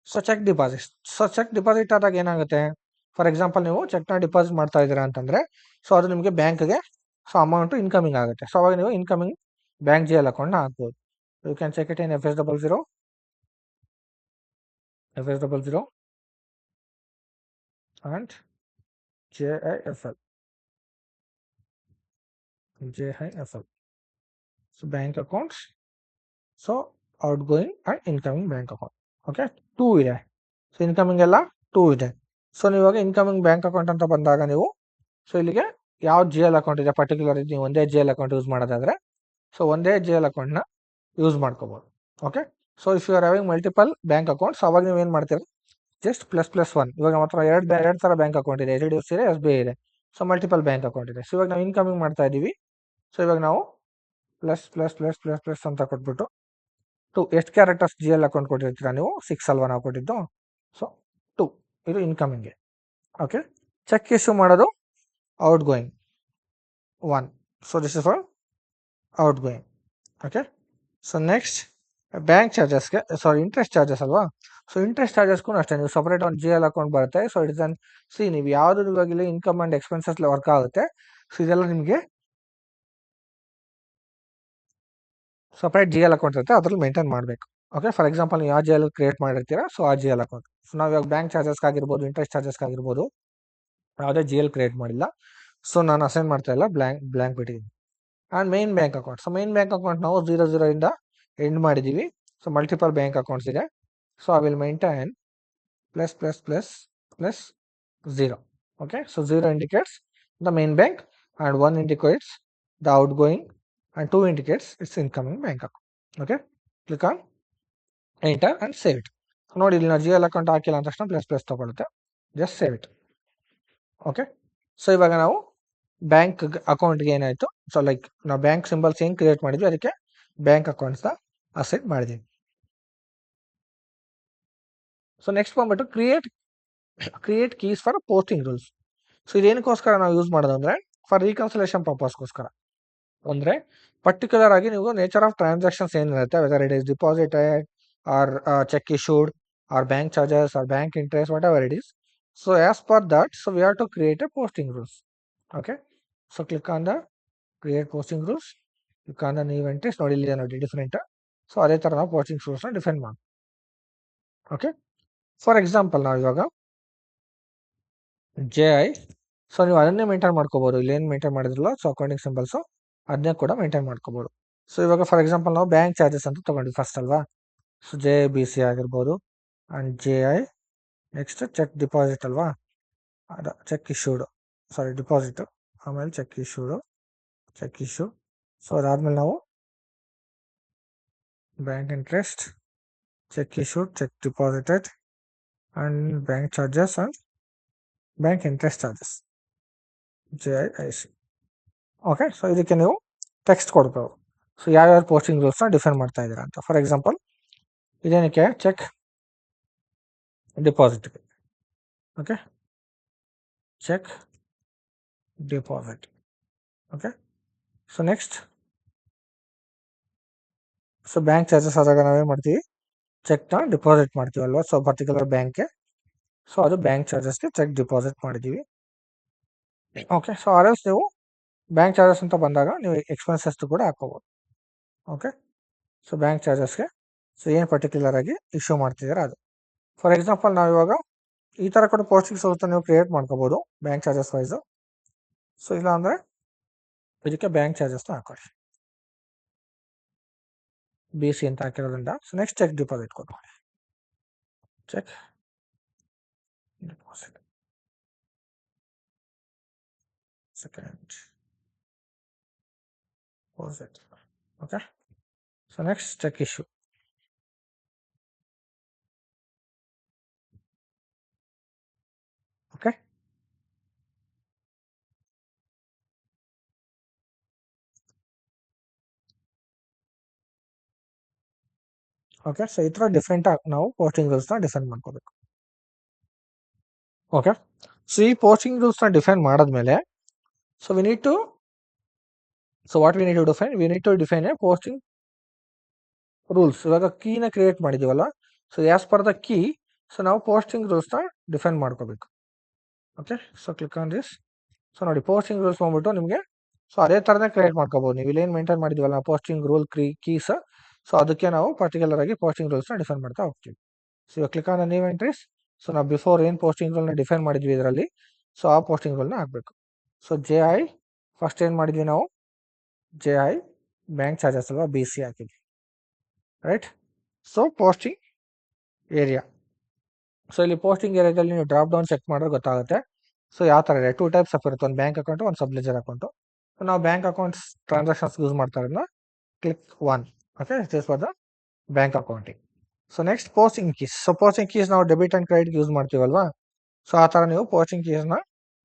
so check deposit. So check deposit ಆದಾಗ ಏನಾಗುತ್ತೆ, ಫಾರ್ ಎಕ್ಸಾಂಪಲ್ ನೀವು ಚೆಕ್ನ ಡಿಪಾಸಿಟ್ ಮಾಡ್ತಾ ಇದ್ದೀರಾ ಅಂತಂದ್ರೆ ಸೊ ಅದು ನಿಮಗೆ ಬ್ಯಾಂಕ್ಗೆ ಸೊ ಅಮೌಂಟು ಇನ್ಕಮಿಂಗ್ ಆಗುತ್ತೆ. ಸೊ ಅವಾಗ ನೀವು ಇನ್ಕಮಿಂಗ್ ಬ್ಯಾಂಕ್ GL ಅಕೌಂಟ್ನ ಹಾಕ್ಬೋದು. You can check it in FS00 and JIFL. So bank accounts, so outgoing and incoming bank account. Okay, 2 ಇದೆ. ಸೊ ಇನ್ಕಮಿಂಗ್ ಎಲ್ಲ 2 ಇದೆ. ಸೊ ನೀವಾಗ ಇನ್ಕಮಿಂಗ್ ಬ್ಯಾಂಕ್ ಅಕೌಂಟ್ ಅಂತ ಬಂದಾಗ ನೀವು ಸೊ ಇಲ್ಲಿಗೆ ಯಾವ GL ಅಕೌಂಟ್ ಇದೆ ಪರ್ಟಿಕ್ಯುಲರ್ ನೀವು ಒಂದೇ GL ಅಕೌಂಟ್ ಯೂಸ್ ಮಾಡೋದಾದ್ರೆ ಸೊ ಒಂದೇ GL ಅಕೌಂಟ್ನ ಯೂಸ್ ಮಾಡ್ಕೋಬೋದು. Okay, so if you are having multiple bank accounts ಅವಾಗ ನೀವು ಏನು ಮಾಡ್ತೀರಾ, ಜಸ್ಟ್ ++1. ಇವಾಗ ನಮ್ಮ ಹತ್ರ ಎರಡು ಥರ ಬ್ಯಾಂಕ್ ಅಕೌಂಟ್ ಇದೆ, HDFC ಇದೆ, SBI ಇದೆ. ಸೊ ಮಲ್ಟಿಪಲ್ ಬ್ಯಾಂಕ್ ಅಕೌಂಟ್ ಇದೆ. ಸೊ ಇವಾಗ ನಾವು ಇನ್ಕಮಿಂಗ್ ಮಾಡ್ತಾ ಇದ್ದೀವಿ. ಸೊ ಇವಾಗ ನಾವು +++++ ಅಂತ ಕೊಟ್ಬಿಟ್ಟು 2 ಎಷ್ಟು ಕ್ಯಾರೆಕ್ಟರ್ಸ್ GL ಅಕೌಂಟ್ ಕೊಟ್ಟಿರ್ತೀರಾ ನೀವು, 6 ಅಲ್ವಾ ನಾವು ಕೊಟ್ಟಿದ್ದು. ಸೊ 2 ಇದು ಇನ್ಕಮಿಂಗ್ಗೆ. ಓಕೆ, ಚೆಕ್ ಇಶ್ಯೂ ಮಾಡೋದು outgoing 1. So this is for outgoing. Okay, so next bank ಚಾರ್ಜಸ್ಗೆ ಇಂಟ್ರೆಸ್ಟ್ ಚಾರ್ಜಸ್ ಅಲ್ವಾ. ಸೊ ಇಂಟ್ರೆಸ್ಟ್ ಚಾರ್ಜಸ್ಗೂ ಅಷ್ಟೇ ನೀವು ಸಪ್ರೇಟ್ ಒಂದು GL ಅಕೌಂಟ್ ಬರುತ್ತೆ. ಸೊ ಇಟ್ ಇಸ್ ಅನ್ ನೀವು ಯಾವುದು ಇವಾಗಿಲ್ಲ ಇನ್ಕಮ್ ಆ್ಯಂಡ್ ಎಕ್ಸ್ಪೆನ್ಸಸ್ ವರ್ಕ್ ಆಗುತ್ತೆ. ಸೊ ಇದೆಲ್ಲ ನಿಮಗೆ ಸಪ್ರೇಟ್ GL ಅಕೌಂಟ್ ಇರುತ್ತೆ, ಅದ್ರಲ್ಲಿ ಮೇಂಟೈನ್ ಮಾಡಬೇಕು. ಓಕೆ, ಫಾರ್ ಎಕ್ಸಾಂಪಲ್ ನೀವು ಯಾವ GL ಕ್ರಿಯೇಟ್ ಮಾಡಿರ್ತೀರಾ ಸೊ ಆ GL ಅಕೌಂಟ್. ಸೊ ನಾವು ಇವಾಗ ಬ್ಯಾಂಕ್ ಚಾರ್ಜಸ್ಗಾಗಿರ್ಬೋದು, ಇಂಟ್ರೆಸ್ಟ್ ಚಾರ್ಜಸ್ಗಾಗಿರ್ಬೋದು ಯಾವುದೇ GL ಕ್ರಿಯೇಟ್ ಮಾಡಿಲ್ಲ. ಸೊ ನಾನು ಅಸೈನ್ ಮಾಡ್ತಾ ಇಲ್ಲ, ಬ್ಲ್ಯಾಂಕ್ ಬಿಟ್ಟಿದ್ದೀನಿ. And main bank account. So main bank account ನಾವು 00 ಇಂದ ಎಂಡ್ ಮಾಡಿದ್ದೀವಿ. ಸೊ ಮಲ್ಟಿಪಲ್ ಬ್ಯಾಂಕ್ ಅಕೌಂಟ್ಸ್ ಇದೆ. So I will maintain ++++0. Okay, so 0 indicates the main bank and 1 indicates the out going and 2 indicates its incoming bank account. Okay, click on enter and save it. ನೋಡಿ ಇಲ್ಲಿ ನಾವು GL ಅಕೌಂಟ್ ಹಾಕಿಲ್ಲ ಅಂತ ತಕ್ಷಣ ++ ತಗೊಳುತ್ತೆ, just save it. Okay, so ಇವಾಗ ನಾವು ಬ್ಯಾಂಕ್ ಅಕೌಂಟ್ಗೆ ಏನಾಯಿತು, ಸೊ ಲೈಕ್ ನಾವು ಬ್ಯಾಂಕ್ ಸಿಂಬಲ್ಸ್ ಏನು ಕ್ರಿಯೇಟ್ ಮಾಡಿದ್ವಿ ಅದಕ್ಕೆ ಬ್ಯಾಂಕ್ ಅಕೌಂಟ್ಸ್ನ ಅಸೈನ್ ಮಾಡಿದ್ದೀವಿ. ಸೊ ನೆಕ್ಸ್ಟ್ ಬಂದ್ಬಿಟ್ಟು create keys for posting rules. So ಇದೇನಕ್ಕೋಸ್ಕರ ನಾವು ಯೂಸ್ ಮಾಡೋದು ಅಂದರೆ ಫಾರ್ ರೀಕನ್ಸಿಲೇಷನ್ ಪರ್ಪಸ್ಗೋಸ್ಕರ. ಅಂದರೆ ಪರ್ಟಿಕ್ಯುಲರ್ ಆಗಿ ನೀವು ನೇಚರ್ ಆಫ್ ಟ್ರಾನ್ಸಾಕ್ಷನ್ಸ್ ಏನಿರುತ್ತೆ, whether it is deposited or cheque issued or bank charges or bank interest whatever it is. So as per that so we have to create a posting rules. Okay, so click on the create posting rules, click on the new entries. ನೋಡಿ ಇಲ್ಲಿ ನೋಡಿ ಡಿಫ್ರೆಂಟ್. ಸೊ ಅದೇ ಥರ ನಾವು ಪೋಸ್ಟಿಂಗ್ ರೂಲ್ಸ್ನ ಡಿಫೈನ್ ಮಾಡಿ. ಓಕೆ, ಫಾರ್ ಎಕ್ಸಾಂಪಲ್ ನಾವು ಇವಾಗ JI, ಸೊ ನೀವು ಅದನ್ನೇ ಮೇಂಟೈನ್ ಮಾಡ್ಕೋಬೋದು. ಇಲ್ಲಿ ಏನು ಮೇಂಟೈನ್ ಮಾಡಿದ್ರಲ್ಲ ಸೊ ಅಕೌಂಟಿಂಗ್ ಸಿಂಬಲ್ಸು ಅದನ್ನೇ ಕೂಡ ಮೇಂಟೈನ್ ಮಾಡ್ಕೋಬೋದು. ಸೊ ಇವಾಗ ಫಾರ್ ಎಕ್ಸಾಂಪಲ್ ನಾವು ಬ್ಯಾಂಕ್ ಚಾರ್ಜಸ್ ಅಂತ ತೊಗೊಂಡ್ವಿ ಫಸ್ಟ್ ಅಲ್ವಾ. ಸೊ JIBC ಆಗಿರ್ಬೋದು and JI. Next cheque deposit ಅಲ್ವಾ, ಅದು ಚೆಕ್ ಇಶ್ಯೂಡು, ಡಿಪಾಸಿಟು, ಆಮೇಲೆ ಚೆಕ್ ಇಶ್ಯೂ. ಸೊ ಅದಾದಮೇಲೆ ನಾವು bank interest, cheque issued, cheque deposited and bank charges and bank interest charges JIC. Okay, so ಇದಕ್ಕೆ ನೀವು ಟೆಕ್ಸ್ಟ್ ಕೊಡ್ಬೋದು. ಸೊ ಯಾವ್ಯಾವ ಪೋಸ್ಟಿಂಗ್ ರೂಲ್ಸ್ನ ಡಿಫೈನ್ ಮಾಡ್ತಾ ಇದ್ದೀರಾ ಅಂತ. ಫಾರ್ ಎಕ್ಸಾಂಪಲ್ ಇದೇನಕ್ಕೆ ಚೆಕ್ ಡಿಪಾಸಿಟ್ಗೆ. Okay, cheque deposit. Okay, so next so bank charges ಆದಾಗ ನಾವೇನು ಮಾಡ್ತೀವಿ, ಚೆಕ್ನ ಡಿಪಾಸಿಟ್ ಮಾಡ್ತೀವಲ್ವ ಸೊ ಪರ್ಟಿಕ್ಯುಲರ್ ಬ್ಯಾಂಕ್ಗೆ. ಸೊ ಅದು ಬ್ಯಾಂಕ್ ಚಾರ್ಜಸ್ಗೆ ಚೆಕ್ ಡಿಪಾಸಿಟ್ ಮಾಡಿದ್ದೀವಿ. ಓಕೆ, ಸೊ ಆರ್ಎಲ್ಸ್ ನೀವು ಬ್ಯಾಂಕ್ ಚಾರ್ಜಸ್ ಅಂತ ಬಂದಾಗ ನೀವು ಎಕ್ಸ್ಪೆನ್ಸಸ್ ಕೂಡ ಹಾಕೋಬೋದು. ಓಕೆ, ಸೊ ಬ್ಯಾಂಕ್ ಚಾರ್ಜಸ್ಗೆ ಸೊ ಏನು ಪರ್ಟಿಕ್ಯುಲರ್ ಆಗಿ ಇಶ್ಯೂ ಮಾಡ್ತಿದ್ದೀರಾ ಅದು. ಫಾರ್ ಎಕ್ಸಾಂಪಲ್ ನಾವು ಇವಾಗ ಈ ಥರ ಕೂಡ ಪೋಸ್ಟಿಂಗ್ ಸೋರ್ಸ್ ನೀವು ಕ್ರಿಯೇಟ್ ಮಾಡ್ಕೋಬೋದು ಬ್ಯಾಂಕ್ ಚಾರ್ಜಸ್ ವೈಸು. ಸೊ ಇಲ್ಲ ಅಂದರೆ ಇದಕ್ಕೆ ಬ್ಯಾಂಕ್ ಚಾರ್ಜಸ್ನ ಹಾಕೊಳ್ಳಿ, BC ಅಂತ ಹಾಕಿರೋದ್ರಿಂದ. ಸೊ ನೆಕ್ಸ್ಟ್ ಚೆಕ್ ಡಿಪಾಸಿಟ್ ಕೊಟ್ಕೊಳ್ಳಿ. Cheque deposit second deposit. Okay, so next cheque issue. Okay, okay, so ಈ ಥರ ಡಿಫ್ರೆಂಟ್ ನಾವು ಪೋಸ್ಟಿಂಗ್ ರೂಲ್ಸ್ನ ಡಿಫೈನ್ ಮಾಡ್ಕೋಬೇಕು. ಓಕೆ, ಸೊ ಈ ಪೋಸ್ಟಿಂಗ್ ರೂಲ್ಸ್ನ ಡಿಫೈನ್ ಮಾಡಿದ್ಮೇಲೆ so we need to what we need to define a posting rules. ಇವಾಗ ಕೀನ ಕ್ರಿಯೇಟ್ ಮಾಡಿದ್ದೀವಲ್ಲ, so as per the key so ನಾವು ಪೋಸ್ಟಿಂಗ್ ರೂಲ್ಸ್ನ ಡಿಫೈನ್ ಮಾಡ್ಕೋಬೇಕು. Okay, so click on this. So ನೋಡಿ ಪೋಸ್ಟಿಂಗ್ ರೂಲ್ಸ್ ಬಂದ್ಬಿಟ್ಟು ನಿಮಗೆ ಸೊ ಅದೇ ಥರನೇ ಕ್ರಿಯೇಟ್ ಮಾಡ್ಕೋಬೋದು. ನೀವು ಇಲ್ಲೇನು ಮೇಂಟೈನ್ ಮಾಡಿದ್ದೀವಲ್ಲ ಪೋಸ್ಟಿಂಗ್ ರೂಲ್ ಕೀಸ್, ಸೊ ಅದಕ್ಕೆ ನಾವು ಪರ್ಟಿಕ್ಯುಲರ್ ಆಗಿ ಪೋಸ್ಟಿಂಗ್ ರೂಲ್ಸ್ನ ಡಿಫೈನ್ ಮಾಡ್ತಾ ಹೋಗ್ತೀವಿ. ಸೊ ಇವಾಗ click on new entries. So ನಾವು ಬಿಫೋರ್ ಏನು ಪೋಸ್ಟಿಂಗ್ ರೂಲ್ನ ಡಿಫೈನ್ ಮಾಡಿದ್ವಿ ಇದರಲ್ಲಿ, ಸೊ ಆ ಪೋಸ್ಟಿಂಗ್ ರೂಲ್ನ ಹಾಕಬೇಕು. ಸೊ JI ಫಸ್ಟ್ ಏನು ಮಾಡಿದ್ವಿ ನಾವು, JI ಬ್ಯಾಂಕ್ ಚಾರ್ಜಸ್ ಅಲ್ವಾ, BC ಹಾಕಿದ್ವಿ, right. So posting area, so ಇಲ್ಲಿ ಪೋಸ್ಟಿಂಗ್ ಏರಿಯಾದಲ್ಲಿ ನೀವು ಡ್ರಾಪ್ ಡೌನ್ ಚೆಕ್ ಮಾಡಿದ್ರೆ ಗೊತ್ತಾಗುತ್ತೆ. ಸೊ ಯಾವ ಥರ ಇದೆ, 2 ಟೈಪ್ಸ್ ಆಫ್ ಇರುತ್ತೆ, ಒಂದು ಬ್ಯಾಂಕ್ ಅಕೌಂಟು, ಒಂದು ಸಬ್ಲೆಜರ್ ಅಕೌಂಟು. ಸೊ ನಾವು ಬ್ಯಾಂಕ್ ಅಕೌಂಟ್ಸ್ ಟ್ರಾನ್ಸಾಕ್ಷನ್ಸ್ ಯೂಸ್ ಮಾಡ್ತಾ ಇರೋದನ್ನ click 1. Okay, this for the bank accounting. So next posting keys. So posting keys ನಾವು ಡೆಬಿಟ್ ಆ್ಯಂಡ್ ಕ್ರೆಡಿಟ್ ಯೂಸ್ ಮಾಡ್ತೀವಲ್ವಾ, ಸೊ ಆ ಥರ ನೀವು ಪೋಸ್ಟಿಂಗ್ ಕೀಸ್ನ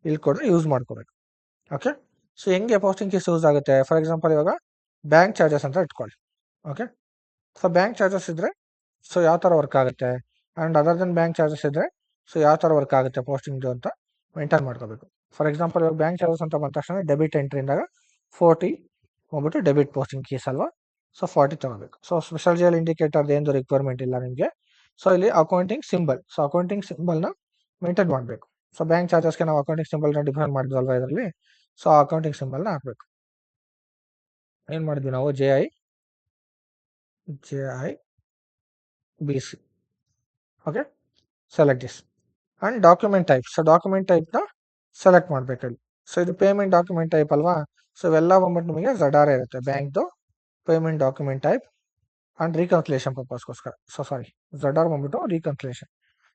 ಇಲ್ಲಿ ಕೂಡ ಯೂಸ್ ಮಾಡ್ಕೋಬೇಕು. ಓಕೆ, ಸೊ ಹೆಂಗೆ ಪೋಸ್ಟಿಂಗ್ ಕೀಸ್ ಯೂಸ್ ಆಗುತ್ತೆ, ಫಾರ್ ಎಕ್ಸಾಂಪಲ್ ಇವಾಗ ಬ್ಯಾಂಕ್ ಚಾರ್ಜಸ್ ಅಂತ ಇಟ್ಕೊಳ್ಳಿ. ಓಕೆ, ಸೊ ಬ್ಯಾಂಕ್ ಚಾರ್ಜಸ್ ಇದ್ದರೆ ಸೊ ಯಾವ ಥರ ವರ್ಕ್ ಆಗುತ್ತೆ, and other then bank charges ಇದ್ದರೆ ಸೊ ಯಾವ ಥರ ವರ್ಕ್ ಆಗುತ್ತೆ ಪೋಸ್ಟಿಂಗ್ದು ಅಂತ ಮೇಂಟೈನ್ ಮಾಡ್ಕೋಬೇಕು. ಫಾರ್ ಎಕ್ಸಾಂಪಲ್ ಇವಾಗ ಬ್ಯಾಂಕ್ ಚಾರ್ಜಸ್ ಅಂತ ಬಂದ ತಕ್ಷಣ ಡೆಬಿಟ್ ಎಂಟ್ರಿಯಿಂದಾಗ 40 ಹೋಗ್ಬಿಟ್ಟು ಡೆಬಿಟ್ ಪೋಸ್ಟಿಂಗ್ ಕೀಸ್ ಅಲ್ವಾ, ಸೊ 40 ತಗೋಬೇಕು. ಸೊ ಸ್ಪೆಷಲ್ ಜಿಎಲ್ ಇಂಡಿಕೇಟರ್ ಏನು ರಿಕ್ವೈರ್ಮೆಂಟ್ ಇಲ್ಲ ನಿಮಗೆ. ಸೊ ಇಲ್ಲಿ ಅಕೌಂಟಿಂಗ್ ಸಿಂಬಲ್, ಸೊ ಅಕೌಂಟಿಂಗ್ ಸಿಂಬಲ್ನ ಮೇಂಟೈನ್ ಮಾಡಬೇಕು. ಸೊ ಬ್ಯಾಂಕ್ ಚಾರ್ಜಸ್ಗೆ ನಾವು ಅಕೌಂಟಿಂಗ್ ಸಿಂಬಲ್ನ ಡಿಫೈನ್ ಮಾಡಿದ್ವಲ್ವಾ ಇದರಲ್ಲಿ, ಸೊ ಆ ಅಕೌಂಟಿಂಗ್ ಸಿಂಬಲ್ನ ಹಾಕಬೇಕು. ಏನು ಮಾಡಿದ್ವಿ ನಾವು, JI BC. Okay, select this and document type. So document ಟೈಪ್ನ ಸೆಲೆಕ್ಟ್ ಮಾಡಬೇಕಲ್ಲಿ. ಸೊ ಇದು ಪೇಮೆಂಟ್ ಡಾಕ್ಯುಮೆಂಟ್ ಟೈಪ್ ಅಲ್ವಾ, ಸೊ ಇವೆಲ್ಲ ಬಂದ್ಬಿಟ್ಟು ನಿಮಗೆ ZR ಇರುತ್ತೆ, ಬ್ಯಾಂಕ್ದು payment document type and reconciliation ಪರ್ಪಸ್ಗೋಸ್ಕರ. ಸೊ ಸಾರಿ, ZR ಬಂದ್ಬಿಟ್ಟು ರೀಕನ್ಸಿಲೇಷನ್.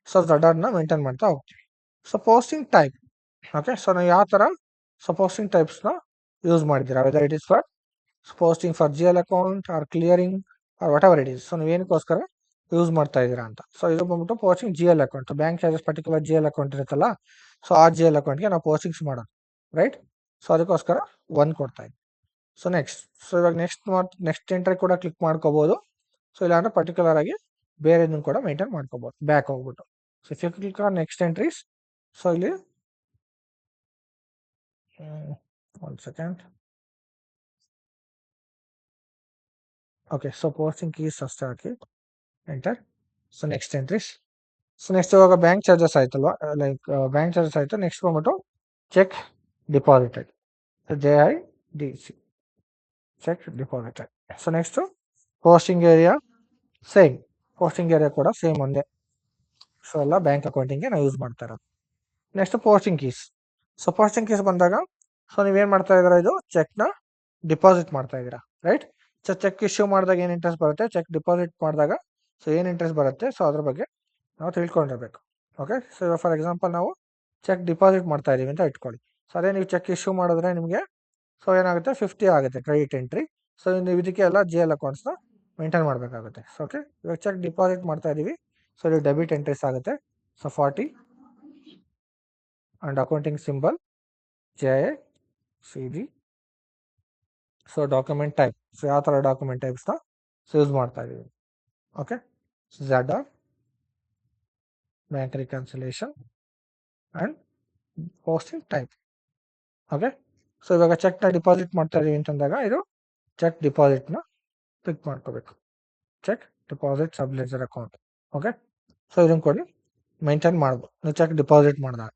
ಸೊ ZRನ ಮೇಂಟೈನ್ ಮಾಡ್ತಾ ಹೋಗ್ತೀವಿ. So posting type. Okay, so ನಾವು ಯಾವ ಥರ ಸೊ ಪೋಸ್ಟಿಂಗ್ ಟೈಪ್ಸ್ನ ಯೂಸ್ ಮಾಡಿದ್ದೀರಾ, whether it is for posting for GL account or clearing or whatever it is, so ನೀವು ಏನಕ್ಕೋಸ್ಕರ ಯೂಸ್ ಮಾಡ್ತಾ ಇದ್ದೀರಾ ಅಂತ. ಸೊ ಇದು ಬಂದ್ಬಿಟ್ಟು posting GL account, bank charges particular GL account ಇರುತ್ತಲ್ಲ, ಸೊ ಆ GL ಅಕೌಂಟ್ಗೆ ನಾವು ಪೋಸ್ಟಿಂಗ್ಸ್ ಮಾಡೋದು, ರೈಟ್. ಸೊ ಅದಕ್ಕೋಸ್ಕರ 1 ಕೊಡ್ತಾ ಇದ್ದೀವಿ. ಸೊ ಸೊ ಇವಾಗ ನೆಕ್ಸ್ಟ್ ಎಂಟ್ರಿ ಕೂಡ ಕ್ಲಿಕ್ ಮಾಡ್ಕೋಬೋದು. ಸೊ ಇಲ್ಲಾಂದ್ರೆ ಪರ್ಟಿಕ್ಯುಲರ್ ಆಗಿ ಬೇರೆದನ್ನು ಕೂಡ ಮೇಂಟೈನ್ ಮಾಡ್ಕೋಬೋದು, ಬ್ಯಾಕ್ ಹೋಗ್ಬಿಟ್ಟು. So if you click on next entries, so ಇಲ್ಲಿ 1 second. Okay, so posting keys ಅಷ್ಟೇ ಹಾಕಿ enter. So next entries. So next ಇವಾಗ ಬ್ಯಾಂಕ್ ಚಾರ್ಜಸ್ ಆಯ್ತಲ್ವಾ, ಲೈಕ್ ಬ್ಯಾಂಕ್ ಚಾರ್ಜಸ್ ಆಯಿತು. ನೆಕ್ಸ್ಟ್ ಬಂದ್ಬಿಟ್ಟು cheque deposited, JIDC cheque deposited. So next posting area same, posting area ಕೂಡ ಸೇಮ್ ಒಂದೇ. ಸೊ ಎಲ್ಲ ಬ್ಯಾಂಕ್ ಅಕೌಂಟಿಂಗ್ಗೆ ನಾವು ಯೂಸ್ ಮಾಡ್ತಾ ಇರೋದು. Next posting keys. So posting keys ಬಂದಾಗ ಸೊ ನೀವೇನು ಮಾಡ್ತಾ ಇದ್ದೀರಾ, ಇದು ಚೆಕ್ನ ಡಿಪಾಸಿಟ್ ಮಾಡ್ತಾ ಇದ್ದೀರಾ, ರೈಟ್. ಸೊ ಚೆಕ್ ಇಶ್ಯೂ ಮಾಡಿದಾಗ ಏನು ಇಂಟ್ರೆಸ್ಟ್ ಬರುತ್ತೆ, ಚೆಕ್ ಡಿಪಾಸಿಟ್ ಮಾಡಿದಾಗ ಸೊ ಏನು ಇಂಟ್ರೆಸ್ಟ್ ಬರುತ್ತೆ, ಸೊ ಅದ್ರ ಬಗ್ಗೆ ನಾವು ತಿಳ್ಕೊಂಡಿರ್ಬೇಕು. ಓಕೆ, ಸೊ ಇವಾಗ ಫಾರ್ ಎಕ್ಸಾಂಪಲ್ ನಾವು ಚೆಕ್ ಡಿಪಾಸಿಟ್ ಮಾಡ್ತಾ ಇದ್ದೀವಿ ಅಂತ ಇಟ್ಕೊಳ್ಳಿ. ಸೊ ಅದೇ ನೀವು ಚೆಕ್ ಇಶ್ಯೂ ಮಾಡಿದ್ರೆ ನಿಮಗೆ ಸೊ ಏನಾಗುತ್ತೆ, 50 ಆಗುತ್ತೆ ಕ್ರೆಡಿಟ್ ಎಂಟ್ರಿ. ಸೊ ನೀವು ಇದಕ್ಕೆ ಎಲ್ಲ GL ಅಕೌಂಟ್ಸ್ನ ಮೇಂಟೈನ್ ಮಾಡಬೇಕಾಗುತ್ತೆ. ಸೊ ಓಕೆ, ಇವಾಗ ಚೆಕ್ ಡಿಪಾಸಿಟ್ ಮಾಡ್ತಾ ಇದ್ದೀವಿ. ಸೊ ಇದು ಡೆಬಿಟ್ ಎಂಟ್ರೀಸ್ ಆಗುತ್ತೆ. So 40 and accounting symbol JICD. So document type, so ಯಾವ ಥರ ಡಾಕ್ಯುಮೆಂಟ್ ಟೈಪ್ಸ್ನ ಸೊ ಯೂಸ್ ಮಾಡ್ತಾ ಇದ್ದೀವಿ. Okay, ZR bank reconciliation and posting type. Okay, so ಇವಾಗ ಚೆಕ್ನ ಡಿಪಾಸಿಟ್ ಮಾಡ್ತಾ ಇದ್ದೀವಿ ಅಂತಂದಾಗ ಇದು ಚೆಕ್ ಡಿಪಾಸಿಟ್ನ ಕ್ಲಿಕ್ ಮಾಡ್ಕೋಬೇಕು, cheque deposit subledger account. Okay, so ಇದನ್ನು ಕೊಡಿ ಮೇಂಟೈನ್ ಮಾಡ್ಬೋದು ನೀವು ಚೆಕ್ ಡಿಪಾಸಿಟ್ ಮಾಡಿದಾಗ.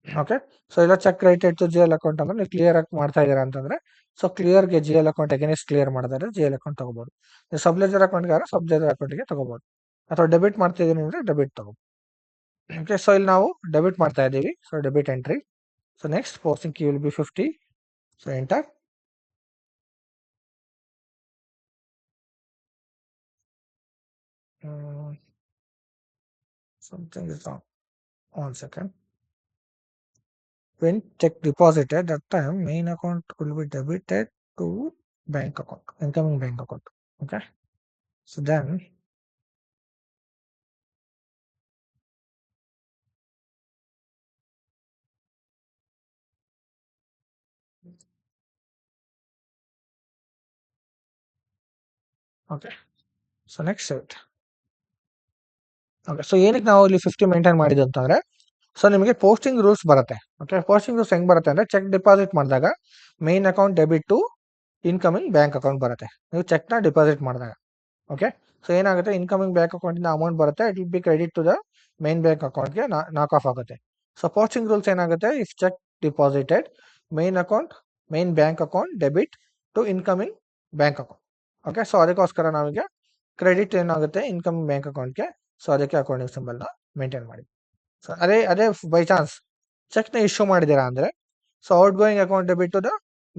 ಓಕೆ. ಸೊ ಇಲ್ಲ cheque credited to GL account ಅಂದ್ರೆ ನೀವು ಕ್ಲಿಯರ್ ಆಗಿ ಮಾಡ್ತಾ ಇದ್ದೀರಾ ಅಂತಂದ್ರೆ ಸೊ ಕ್ಲಿಯರ್ಗೆ ಜಿಎಲ್ ಅಕೌಂಟ್ ಅಗೇನೆಸ್ಟ್ ಕ್ಲಿಯರ್ ಮಾಡಿದ್ರೆ ಜಿಎಲ್ ಅಕೌಂಟ್ ತಗೋಬಹುದು. ನೀವು ಸಬ್ಲೆಜರ್ ಅಕೌಂಟ್ಗೆ ಯಾರು ಸಬ್ಲೆಜರ್ ಅಕೌಂಟ್ಗೆ ತಗೋಬಹುದು, ಅಥವಾ ಡೆಬಿಟ್ ಮಾಡ್ತಾ ಇದ್ದೀನಿ ಅಂದ್ರೆ ಡೆಬಿಟ್ ತಗೋಬಹುದು. ಓಕೆ. ಸೊ ಇಲ್ಲಿ ನಾವು ಡೆಬಿಟ್ ಮಾಡ್ತಾ ಇದ್ದೀವಿ. So debit entry. So next posting key will be 50. So enter. Something is wrong. 1 second. When check deposited, that time main account will be debited to bank account, incoming bank account. Okay. So then okay. So next set. Okay. So ಏನಕ್ಕೆ ನಾವು ಇಲ್ಲಿ 50 ಮೇಂಟೈನ್ ಮಾಡಿದ್ದು ಅಂತಂದ್ರೆ ಸೊ ನಿಮಗೆ ಪೋಸ್ಟಿಂಗ್ ರೂಲ್ಸ್ ಬರುತ್ತೆ. ಓಕೆ. ಪೋಸ್ಟಿಂಗ್ ರೂಲ್ಸ್ ಹೆಂಗ್ ಬರುತ್ತೆ ಅಂದ್ರೆ ಚೆಕ್ ಡಿಪಾಸಿಟ್ ಮಾಡಿದಾಗ main account debit to incoming bank account ಬರುತ್ತೆ ನೀವು ಚೆಕ್ನ ಡಿಪಾಸಿಟ್ ಮಾಡಿದಾಗ. ಓಕೆ. ಸೊ ಏನಾಗುತ್ತೆ, ಇನ್ಕಮಿಂಗ್ ಬ್ಯಾಂಕ್ ಅಕೌಂಟಿಂದ ಅಮೌಂಟ್ ಬರುತ್ತೆ, it will be credit to the main bank ಅಕೌಂಟ್ಗೆ ನಾಕ್ ಆಫ್ ಆಗುತ್ತೆ. ಸೊ ಪೋಸ್ಟಿಂಗ್ ರೂಲ್ಸ್ ಏನಾಗುತ್ತೆ, if cheque deposited main bank account debit to incoming bank account. Okay. So ಅದಕ್ಕೋಸ್ಕರ ನಾವೀಗ ಕ್ರೆಡಿಟ್ ಏನಾಗುತ್ತೆ ಇನ್ಕಮಿಂಗ್ ಬ್ಯಾಂಕ್ ಅಕೌಂಟ್ಗೆ. ಸೊ ಅದಕ್ಕೆ ಅಕೌಂಟಿಂಗ್ ಸಿಂಬಲ್ನ ಮೇಂಟೈನ್ ಮಾಡಿ. ಸೊ ಅದೇ ಬೈ ಚಾನ್ಸ್ ಚೆಕ್ನ ಇಶ್ಯೂ ಮಾಡಿದ್ದೀರಾ ಅಂದರೆ so outgoing account debit to the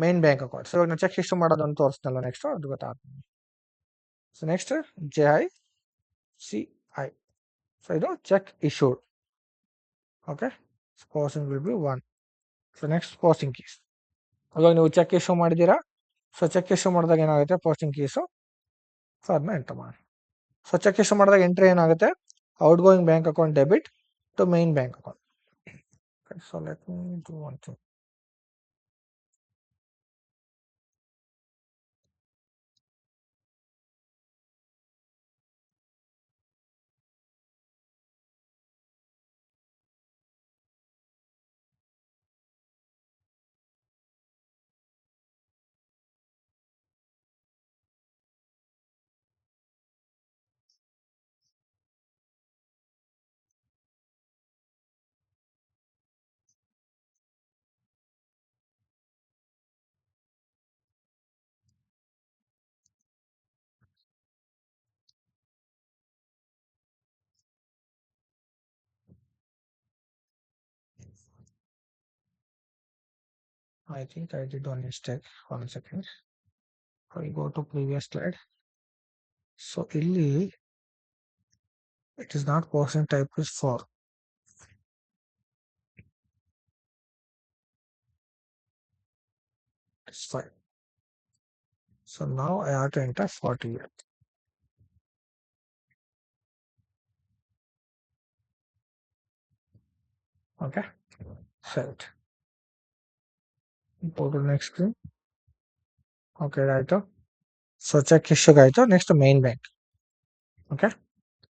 main bank account. So ಇವಾಗ ನಾವು ಚೆಕ್ ಇಶ್ಯೂ ಮಾಡೋದು ಅಂತ ತೋರಿಸ್ನಲ್ಲ ನೆಕ್ಸ್ಟ್ ಅದು ಗೊತ್ತಾಗ್ತದೆ. So next JICI. ಸೊ ಇದು cheque issued. Okay. Posting will be 1. So next posting keys. ಇವಾಗ ನೀವು ಚೆಕ್ ಇಶ್ಯೂ ಮಾಡಿದ್ದೀರಾ. ಸೊ ಚೆಕ್ ಇಶ್ಯೂ ಮಾಡಿದಾಗ ಏನಾಗುತ್ತೆ, ಪೋಸ್ಟಿಂಗ್ ಕೀಸು ಸೊ ಅದನ್ನ ಎಂಟರ್ ಮಾಡಿ. ಸೊ ಚೆಕ್ ಇಶ್ಯೂ ಮಾಡಿದಾಗ ಎಂಟ್ರಿ ಏನಾಗುತ್ತೆ, outgoing bank account debit to main bank account. So let me do one thing. I think I did one mistake. 1 second. I go to previous slide. So ಇಲ್ಲಿ it is not posting type is 4. It's 5. So now I have to enter 40 here. Okay. Set. Go to next screen. Okay, right. So check issue ಆಯ್ತು. Next main bank. Okay.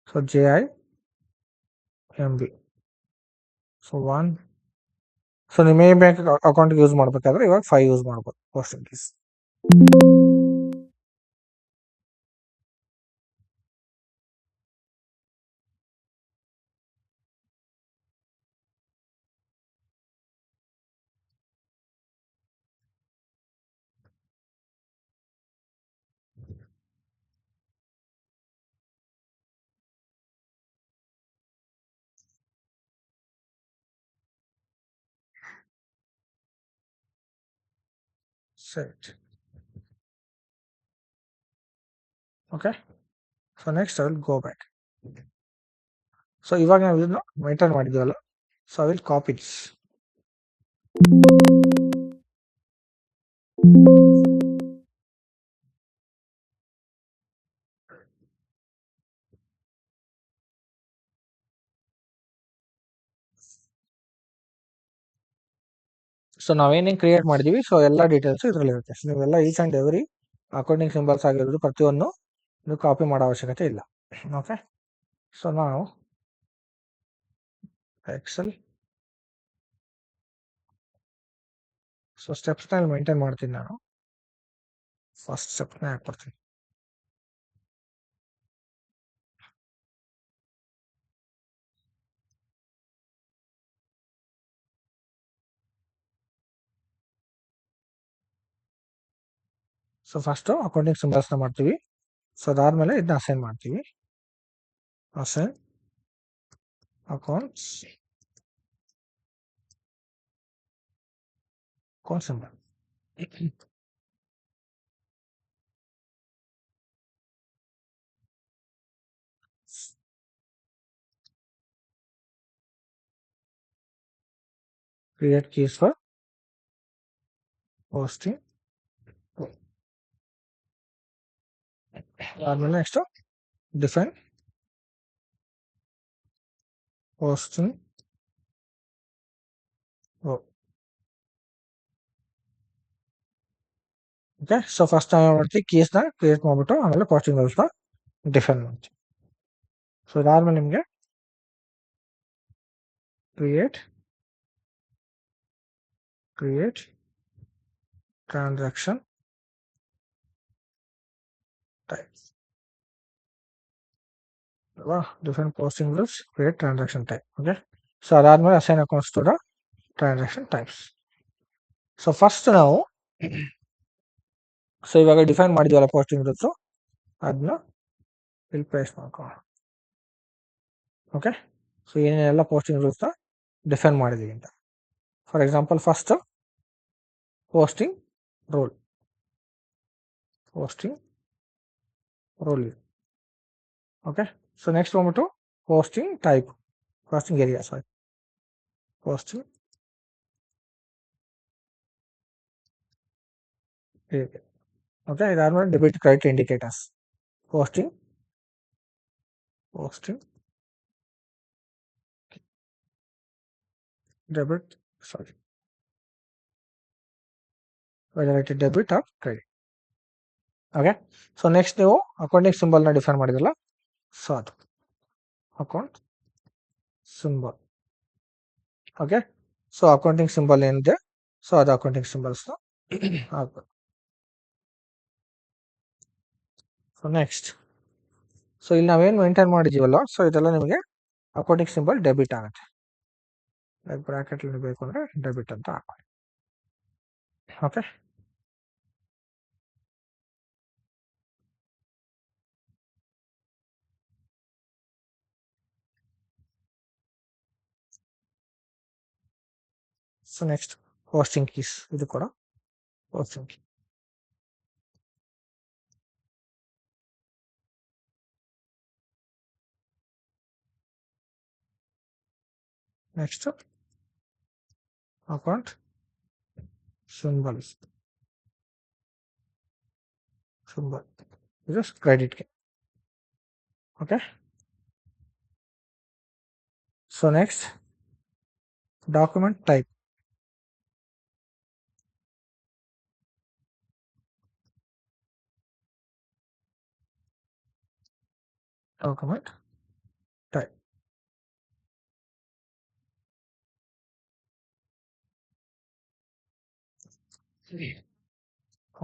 So JIMB. So 1. So ನೀವು ಮೇನ್ ಬ್ಯಾಂಕ್ ಅಕೌಂಟ್ಗೆ ಯೂಸ್ ಮಾಡಬೇಕಾದ್ರೆ ಇವಾಗ 5 ಯೂಸ್ ಮಾಡ್ಬೋದು posting keys. Set. Okay. So next I will go back. So ಇವಾಗ ನಾವು ಇದನ್ನ ಮೇಂಟೈನ್ ಮಾಡಿದ್ವಲ್ಲ, so I will copy this. So ನಾವೇನೇನು ಕ್ರಿಯೇಟ್ ಮಾಡಿದೀವಿ ಸೊ ಎಲ್ಲ ಡೀಟೇಲ್ಸ್ ಇದರಲ್ಲಿ ಇರುತ್ತೆ. ಸೊ ನೀವೆಲ್ಲ each and every accounting symbols ಆಗಿರೋದು ಪ್ರತಿಯೊಂದು ನೀವು ಕಾಪಿ ಮಾಡೋ ಅವಶ್ಯಕತೆ ಇಲ್ಲ. ಓಕೆ. ಸೊ ನಾವು ಎಕ್ಸೆಲ್ ಸೊ ಸ್ಟೆಪ್ಸ್ನ ಇಲ್ಲಿ ಮೇಂಟೈನ್ ಮಾಡ್ತೀನಿ ನಾನು. ಫಸ್ಟ್ ಸ್ಟೆಪ್ನ ಹಾಕ್ಬಿಡ್ತೀನಿ. ಸೊ ಫಸ್ಟ್ ಅಕೌಂಟಿಂಗ್ ಸಿಂಬಲ್ಸ್ನ ಮಾಡ್ತೀವಿ. ಸೊ ಅದಾದ್ಮೇಲೆ ಇದನ್ನ ಅಸೈನ್ ಮಾಡ್ತೀವಿ. Assign accounts account symbol. Create keys for posting. ಆದ್ಮೇಲೆ next define posting row. Okay, so first ನಾವು ಮಾಡ್ತೀವಿ ಕೀಸ್ನ ಕ್ರಿಯೇಟ್ ಮಾಡ್ಬಿಟ್ಟು ಆಮೇಲೆ ಪೋಸ್ಟಿಂಗ್ ರೂಲ್ಸ್ನ ಡಿಫೈನ್ ಮಾಡ್ತೀವಿ. ಸೊ ಇದಾದ್ಮೇಲೆ ನಿಮಗೆ ಕ್ರಿಯೇಟ್ ಟ್ರಾನ್ಸಾಕ್ಷನ್ ಟೈಪ್ ಅಲ್ವಾ, define posting rules, create transaction type. Okay, so ಅದಾದ್ಮೇಲೆ assign accounts to the transaction types. So first ನಾವು ಸೊ ಇವಾಗ ಡಿಫೈನ್ ಮಾಡಿದ್ವಲ್ಲ ಪೋಸ್ಟಿಂಗ್ ರೂಲ್ಸು, ಅದನ್ನ ಇಲ್ಲಿ ಪೇಸ್ಟ್ ಮಾಡ್ಕೊಳ್ಳೋಣ. ಓಕೆ, ಸೊ ಏನೇನೆಲ್ಲ ಪೋಸ್ಟಿಂಗ್ ರೂಲ್ಸ್ನ ಡಿಫೈನ್ ಮಾಡಿದ್ದೀವಿ ಅಂತ. For example first posting rule ಇದೆ. ಓಕೆ, ಸೊ ನೆಕ್ಸ್ಟ್ ಬಂದ್ಬಿಟ್ಟು posting type, posting area, posting area. Okay, ಇದಾದ್ಮೇಲೆ debit credit indicators, posting debit whether it is debit or credit. Okay, so next ನೀವು ಅಕೌಂಟಿಂಗ್ ಸಿಂಬಲ್ನ ಡಿಫೈನ್ ಮಾಡಿದ್ರಲ್ಲ, ಸೊ ಅದು account symbol. Okay, so accounting symbol ಏನಿದೆ, ಸೊ ಅದು ಅಕೌಂಟಿಂಗ್ ಸಿಂಬಲ್ಸ್ನ ಹಾಕ್ಬೇಕು. ಸೊ ನೆಕ್ಸ್ಟ್, ಸೊ ಇಲ್ಲಿ ನಾವೇನು ಮೇಂಟೈನ್ ಮಾಡಿದ್ದೀವಲ್ಲ, ಸೊ ಇದೆಲ್ಲ ನಿಮಗೆ ಅಕೌಂಟಿಂಗ್ ಸಿಂಬಲ್ ಡೆಬಿಟ್ ಆಗುತ್ತೆ. ಲೈಕ್ ಬ್ರಾಕೆಟ್ ಬೇಕು ಅಂದರೆ ಡೆಬಿಟ್ ಅಂತ ಹಾಕೊಳ್ಳಿ. Okay, so next posting keys, ಇದು ಕೂಡ posting key. Next account symbol ಇದು ಕ್ರೆಡಿಟ್ಗೆ. Okay, so next document type,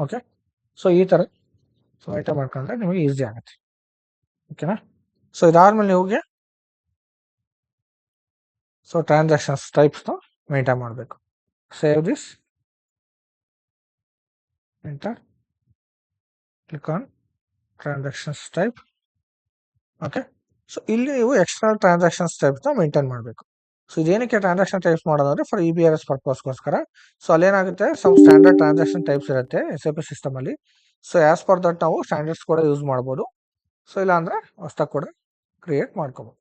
okay, so ಈ ಥರ ಸೊ ಐಟಮ್ ಮಾಡ್ಕೊಂಡ್ರೆ ನಿಮಗೆ ಈಸಿ ಆಗುತ್ತೆ. ಓಕೆನಾ, ಸೊ ಇದಾದ್ಮೇಲೆ ನಿಮಗೆ ಸೊ ಟ್ರಾನ್ಸಾಕ್ಷನ್ಸ್ ಟೈಪ್ಸ್ನ ಮೇಂಟೈನ್ ಮಾಡಬೇಕು. Save this, enter, click on transactions type. Okay, so ಇಲ್ಲಿ ನೀವು ಎಕ್ಸ್ಟರ್ನಲ್ ಟ್ರಾನ್ಸಾಕ್ಷನ್ಸ್ ಟೈಪ್ಸ್ನ ಮೇಂಟೈನ್ ಮಾಡಬೇಕು. ಸೊ ಇದೇನಕ್ಕೆ ಟ್ರಾನ್ಸಾಕ್ಷನ್ ಟೈಪ್ಸ್ ಮಾಡೋದಂದ್ರೆ ಫಾರ್ EBRS ಪರ್ಪಸ್ಗೋಸ್ಕರ. ಸೊ ಅಲ್ಲೇನಾಗುತ್ತೆ, ಸಮ್ ಸ್ಟ್ಯಾಂಡರ್ಡ್ ಟ್ರಾನ್ಸಾಕ್ಷನ್ ಟೈಪ್ಸ್ ಇರುತ್ತೆ SAP ಸಿಸ್ಟಮಲ್ಲಿ. ಸೊ ಆ್ಯಸ್ ಪರ್ ದಟ್ ನಾವು ಸ್ಟ್ಯಾಂಡರ್ಡ್ಸ್ ಕೂಡ ಯೂಸ್ ಮಾಡ್ಬೋದು. ಸೊ ಇಲ್ಲ ಅಂದರೆ ಹೊಸ್ದಾಗಿ ಕೂಡ ಕ್ರಿಯೇಟ್ ಮಾಡ್ಕೋಬೋದು.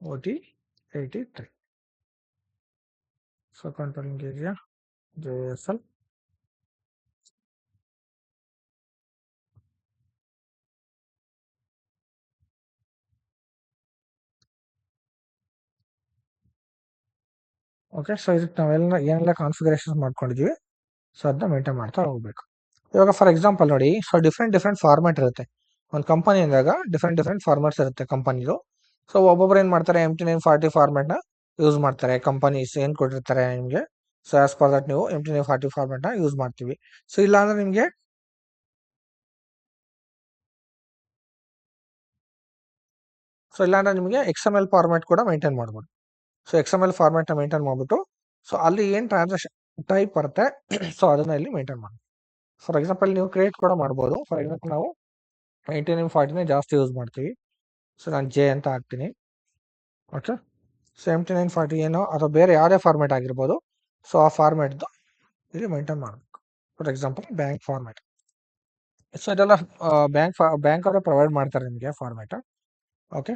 OT83. So controlling area JSL. Okay, so ಇದಕ್ಕೆ ನಾವೆಲ್ಲ ಏನೆಲ್ಲ ಕಾನ್ಫಿಗರೇಷನ್ಸ್ ಮಾಡ್ಕೊಂಡಿದ್ದೀವಿ, ಸೊ ಅದನ್ನ ಮೇಂಟೈನ್ ಮಾಡ್ತಾ ಹೋಗ್ಬೇಕು. ಇವಾಗ ಫಾರ್ ಎಕ್ಸಾಂಪಲ್ ನೋಡಿ, ಸೊ ಡಿಫ್ರೆಂಟ್ ಫಾರ್ಮ್ಯಾಟ್ ಇರುತ್ತೆ ಒಂದು ಕಂಪನಿ ಅಂದಾಗ. ಡಿಫ್ರೆಂಟ್ ಫಾರ್ಮ್ಯಾಟ್ಸ್ ಇರುತ್ತೆ ಕಂಪನಿದು. ಸೊ ಒಬ್ಬೊಬ್ರು ಏನು ಮಾಡ್ತಾರೆ, MT940 ಫಾರ್ಮ್ಯಾಟ್ನ ಯೂಸ್ ಮಾಡ್ತಾರೆ. ಕಂಪನೀಸ್ ಏನು ಕೊಟ್ಟಿರ್ತಾರೆ ನಿಮಗೆ, ಸೊ ಆಸ್ ಪರ್ ದಟ್ ನೀವು MT940 ಫಾರ್ಮ್ಯಾಟ್ನ ಯೂಸ್ ಮಾಡ್ತೀವಿ. ಸೊ ಇಲ್ಲಾಂದ್ರೆ ನಿಮಗೆ ಸೊ ಇಲ್ಲಾಂದ್ರೆ ನಿಮಗೆ XML ಫಾರ್ಮ್ಯಾಟ್ ಕೂಡ ಮೇಂಟೈನ್ ಮಾಡ್ಬೋದು. ಸೊ XML ಫಾರ್ಮ್ಯಾಟ್ನ ಮೇಂಟೈನ್ ಮಾಡಿಬಿಟ್ಟು ಸೊ ಅಲ್ಲಿ ಏನು ಟ್ರಾನ್ಸಾಕ್ಷನ್ ಟೈಪ್ ಬರುತ್ತೆ ಸೊ ಅದನ್ನ ಇಲ್ಲಿ ಮೇಂಟೈನ್ ಮಾಡಿ. ಫಾರ್ ಎಕ್ಸಾಂಪಲ್ ನೀವು ಕ್ರಿಯೇಟ್ ಕೂಡ ಮಾಡ್ಬೋದು. ಫಾರ್ ಎಕ್ಸಾಂಪಲ್ ನಾವು 8940 ಜಾಸ್ತಿ ಯೂಸ್ ಮಾಡ್ತೀವಿ. ಸೊ ನಾನು ಜೆ ಅಂತ ಹಾಕ್ತೀನಿ. ಓಕೆ, ಸೊ 8940 ಏನೋ ಅಥವಾ ಬೇರೆ ಯಾವುದೇ ಫಾರ್ಮ್ಯಾಟ್ ಆಗಿರ್ಬೋದು. ಸೊ ಆ ಫಾರ್ಮ್ಯಾಟ್ದು ಇಲ್ಲಿ ಮೇಂಟೈನ್ ಮಾಡಬೇಕು. For example bank format. So ಇದೆಲ್ಲ ಬ್ಯಾಂಕ್ ಅವರೇ ಪ್ರೊವೈಡ್ ಮಾಡ್ತಾರೆ ನಿಮಗೆ ಫಾರ್ಮ್ಯಾಟ್. ಓಕೆ,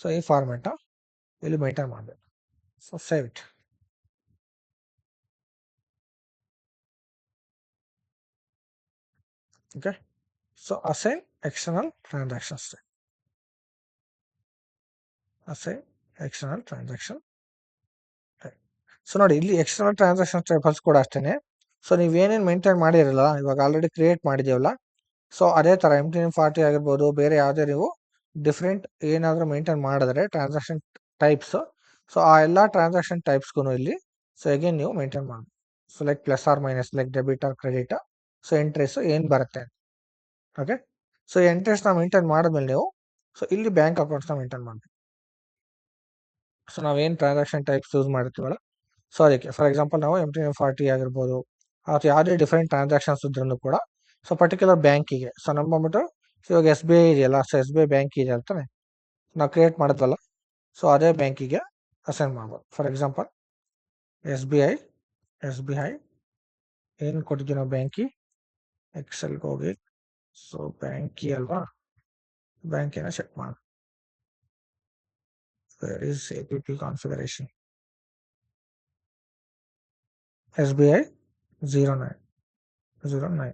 ಸೊ ಈ ಫಾರ್ಮ್ಯಾಟ್ ಇಲ್ಲಿ ಮೇಂಟೈನ್ ಮಾಡಬೇಕು. So save it. Okay, so assign external transactions. Assign external transaction. So ನೋಡಿ ಇಲ್ಲಿ ಎಕ್ಸ್ಟರ್ನಲ್ ಟ್ರಾನ್ಸಾಕ್ಷನ್ ಟೈಪ್ಸ್ ಕೂಡ ಅಷ್ಟೇ. ಸೊ ನೀವೇನೇನು ಮೇಂಟೈನ್ ಮಾಡಿರಲ್ಲ, ಇವಾಗ ಆಲ್ರೆಡಿ ಕ್ರಿಯೇಟ್ ಮಾಡಿದ್ದೀವಲ್ಲ, ಸೊ ಅದೇ ಥರ 8940 ಆಗಿರ್ಬೋದು, ಬೇರೆ ಯಾವುದೇ ನೀವು ಡಿಫ್ರೆಂಟ್ ಏನಾದರೂ ಮೇಂಟೈನ್ ಮಾಡಿದ್ರೆ ಟ್ರಾನ್ಸಾಕ್ಷನ್ ಟೈಪ್ಸ್, ಸೊ ಆ ಎಲ್ಲ ಟ್ರಾನ್ಸಾಕ್ಷನ್ ಟೈಪ್ಸ್ಗೂ ಇಲ್ಲಿ ಸೊ ಅಗೇನ್ ನೀವು ಮೇಂಟೈನ್ ಮಾಡಿ. So like plus or minus, like debit or credit, so entries ಏನು ಬರುತ್ತೆ. ಓಕೆ, ಸೊ ಎಂಟ್ರೀಸ್ನ ಮೇಂಟೈನ್ ಮಾಡಿದ್ಮೇಲೆ ನೀವು ಸೊ ಇಲ್ಲಿ ಬ್ಯಾಂಕ್ ಅಕೌಂಟ್ಸ್ನ ಮೇಂಟೈನ್ ಮಾಡಬೇಕು. ಸೊ ನಾವೇನು ಟ್ರಾನ್ಸಾಕ್ಷನ್ ಟೈಪ್ಸ್ ಯೂಸ್ ಮಾಡ್ತೀವಲ್ಲ, ಸೊ ಅದಕ್ಕೆ ಫಾರ್ ಎಕ್ಸಾಂಪಲ್ ನಾವು 8940 ಆಗಿರ್ಬೋದು ಅಥವಾ ಯಾವುದೇ ಡಿಫ್ರೆಂಟ್ ಟ್ರಾನ್ಸಾಕ್ಷನ್ಸ್ ಇದ್ರೂ ಕೂಡ ಸೊ ಪರ್ಟಿಕ್ಯುಲರ್ ಬ್ಯಾಂಕಿಗೆ ಸೊ ನಮ್ಮ ಬಂದ್ಬಿಟ್ಟು ಇವಾಗ SBI ಇದೆಯಲ್ಲ, ಸೊ SBI ಬ್ಯಾಂಕ್ ಇದೆ ಅಂತಾನೆ ನಾವು ಕ್ರಿಯೇಟ್ ಮಾಡಿದ್ವಲ್ಲ, ಸೊ ಅದೇ ಬ್ಯಾಂಕಿಗೆ ಅಸೈನ್ ಮಾಡ್ಬೋದು. For example S B I ಏನು ಕೊಟ್ಟಿದ್ದೀವಿ ನಾವು ಬ್ಯಾಂಕಿ, ಎಕ್ಸೆಲ್ಗೆ ಹೋಗಿ ಸೊ ಬ್ಯಾಂಕಿ ಅಲ್ವಾ, ಬ್ಯಾಂಕಿನ ಚೆಕ್ ಮಾಡಿ. Where is APP configuration? SBI 0909.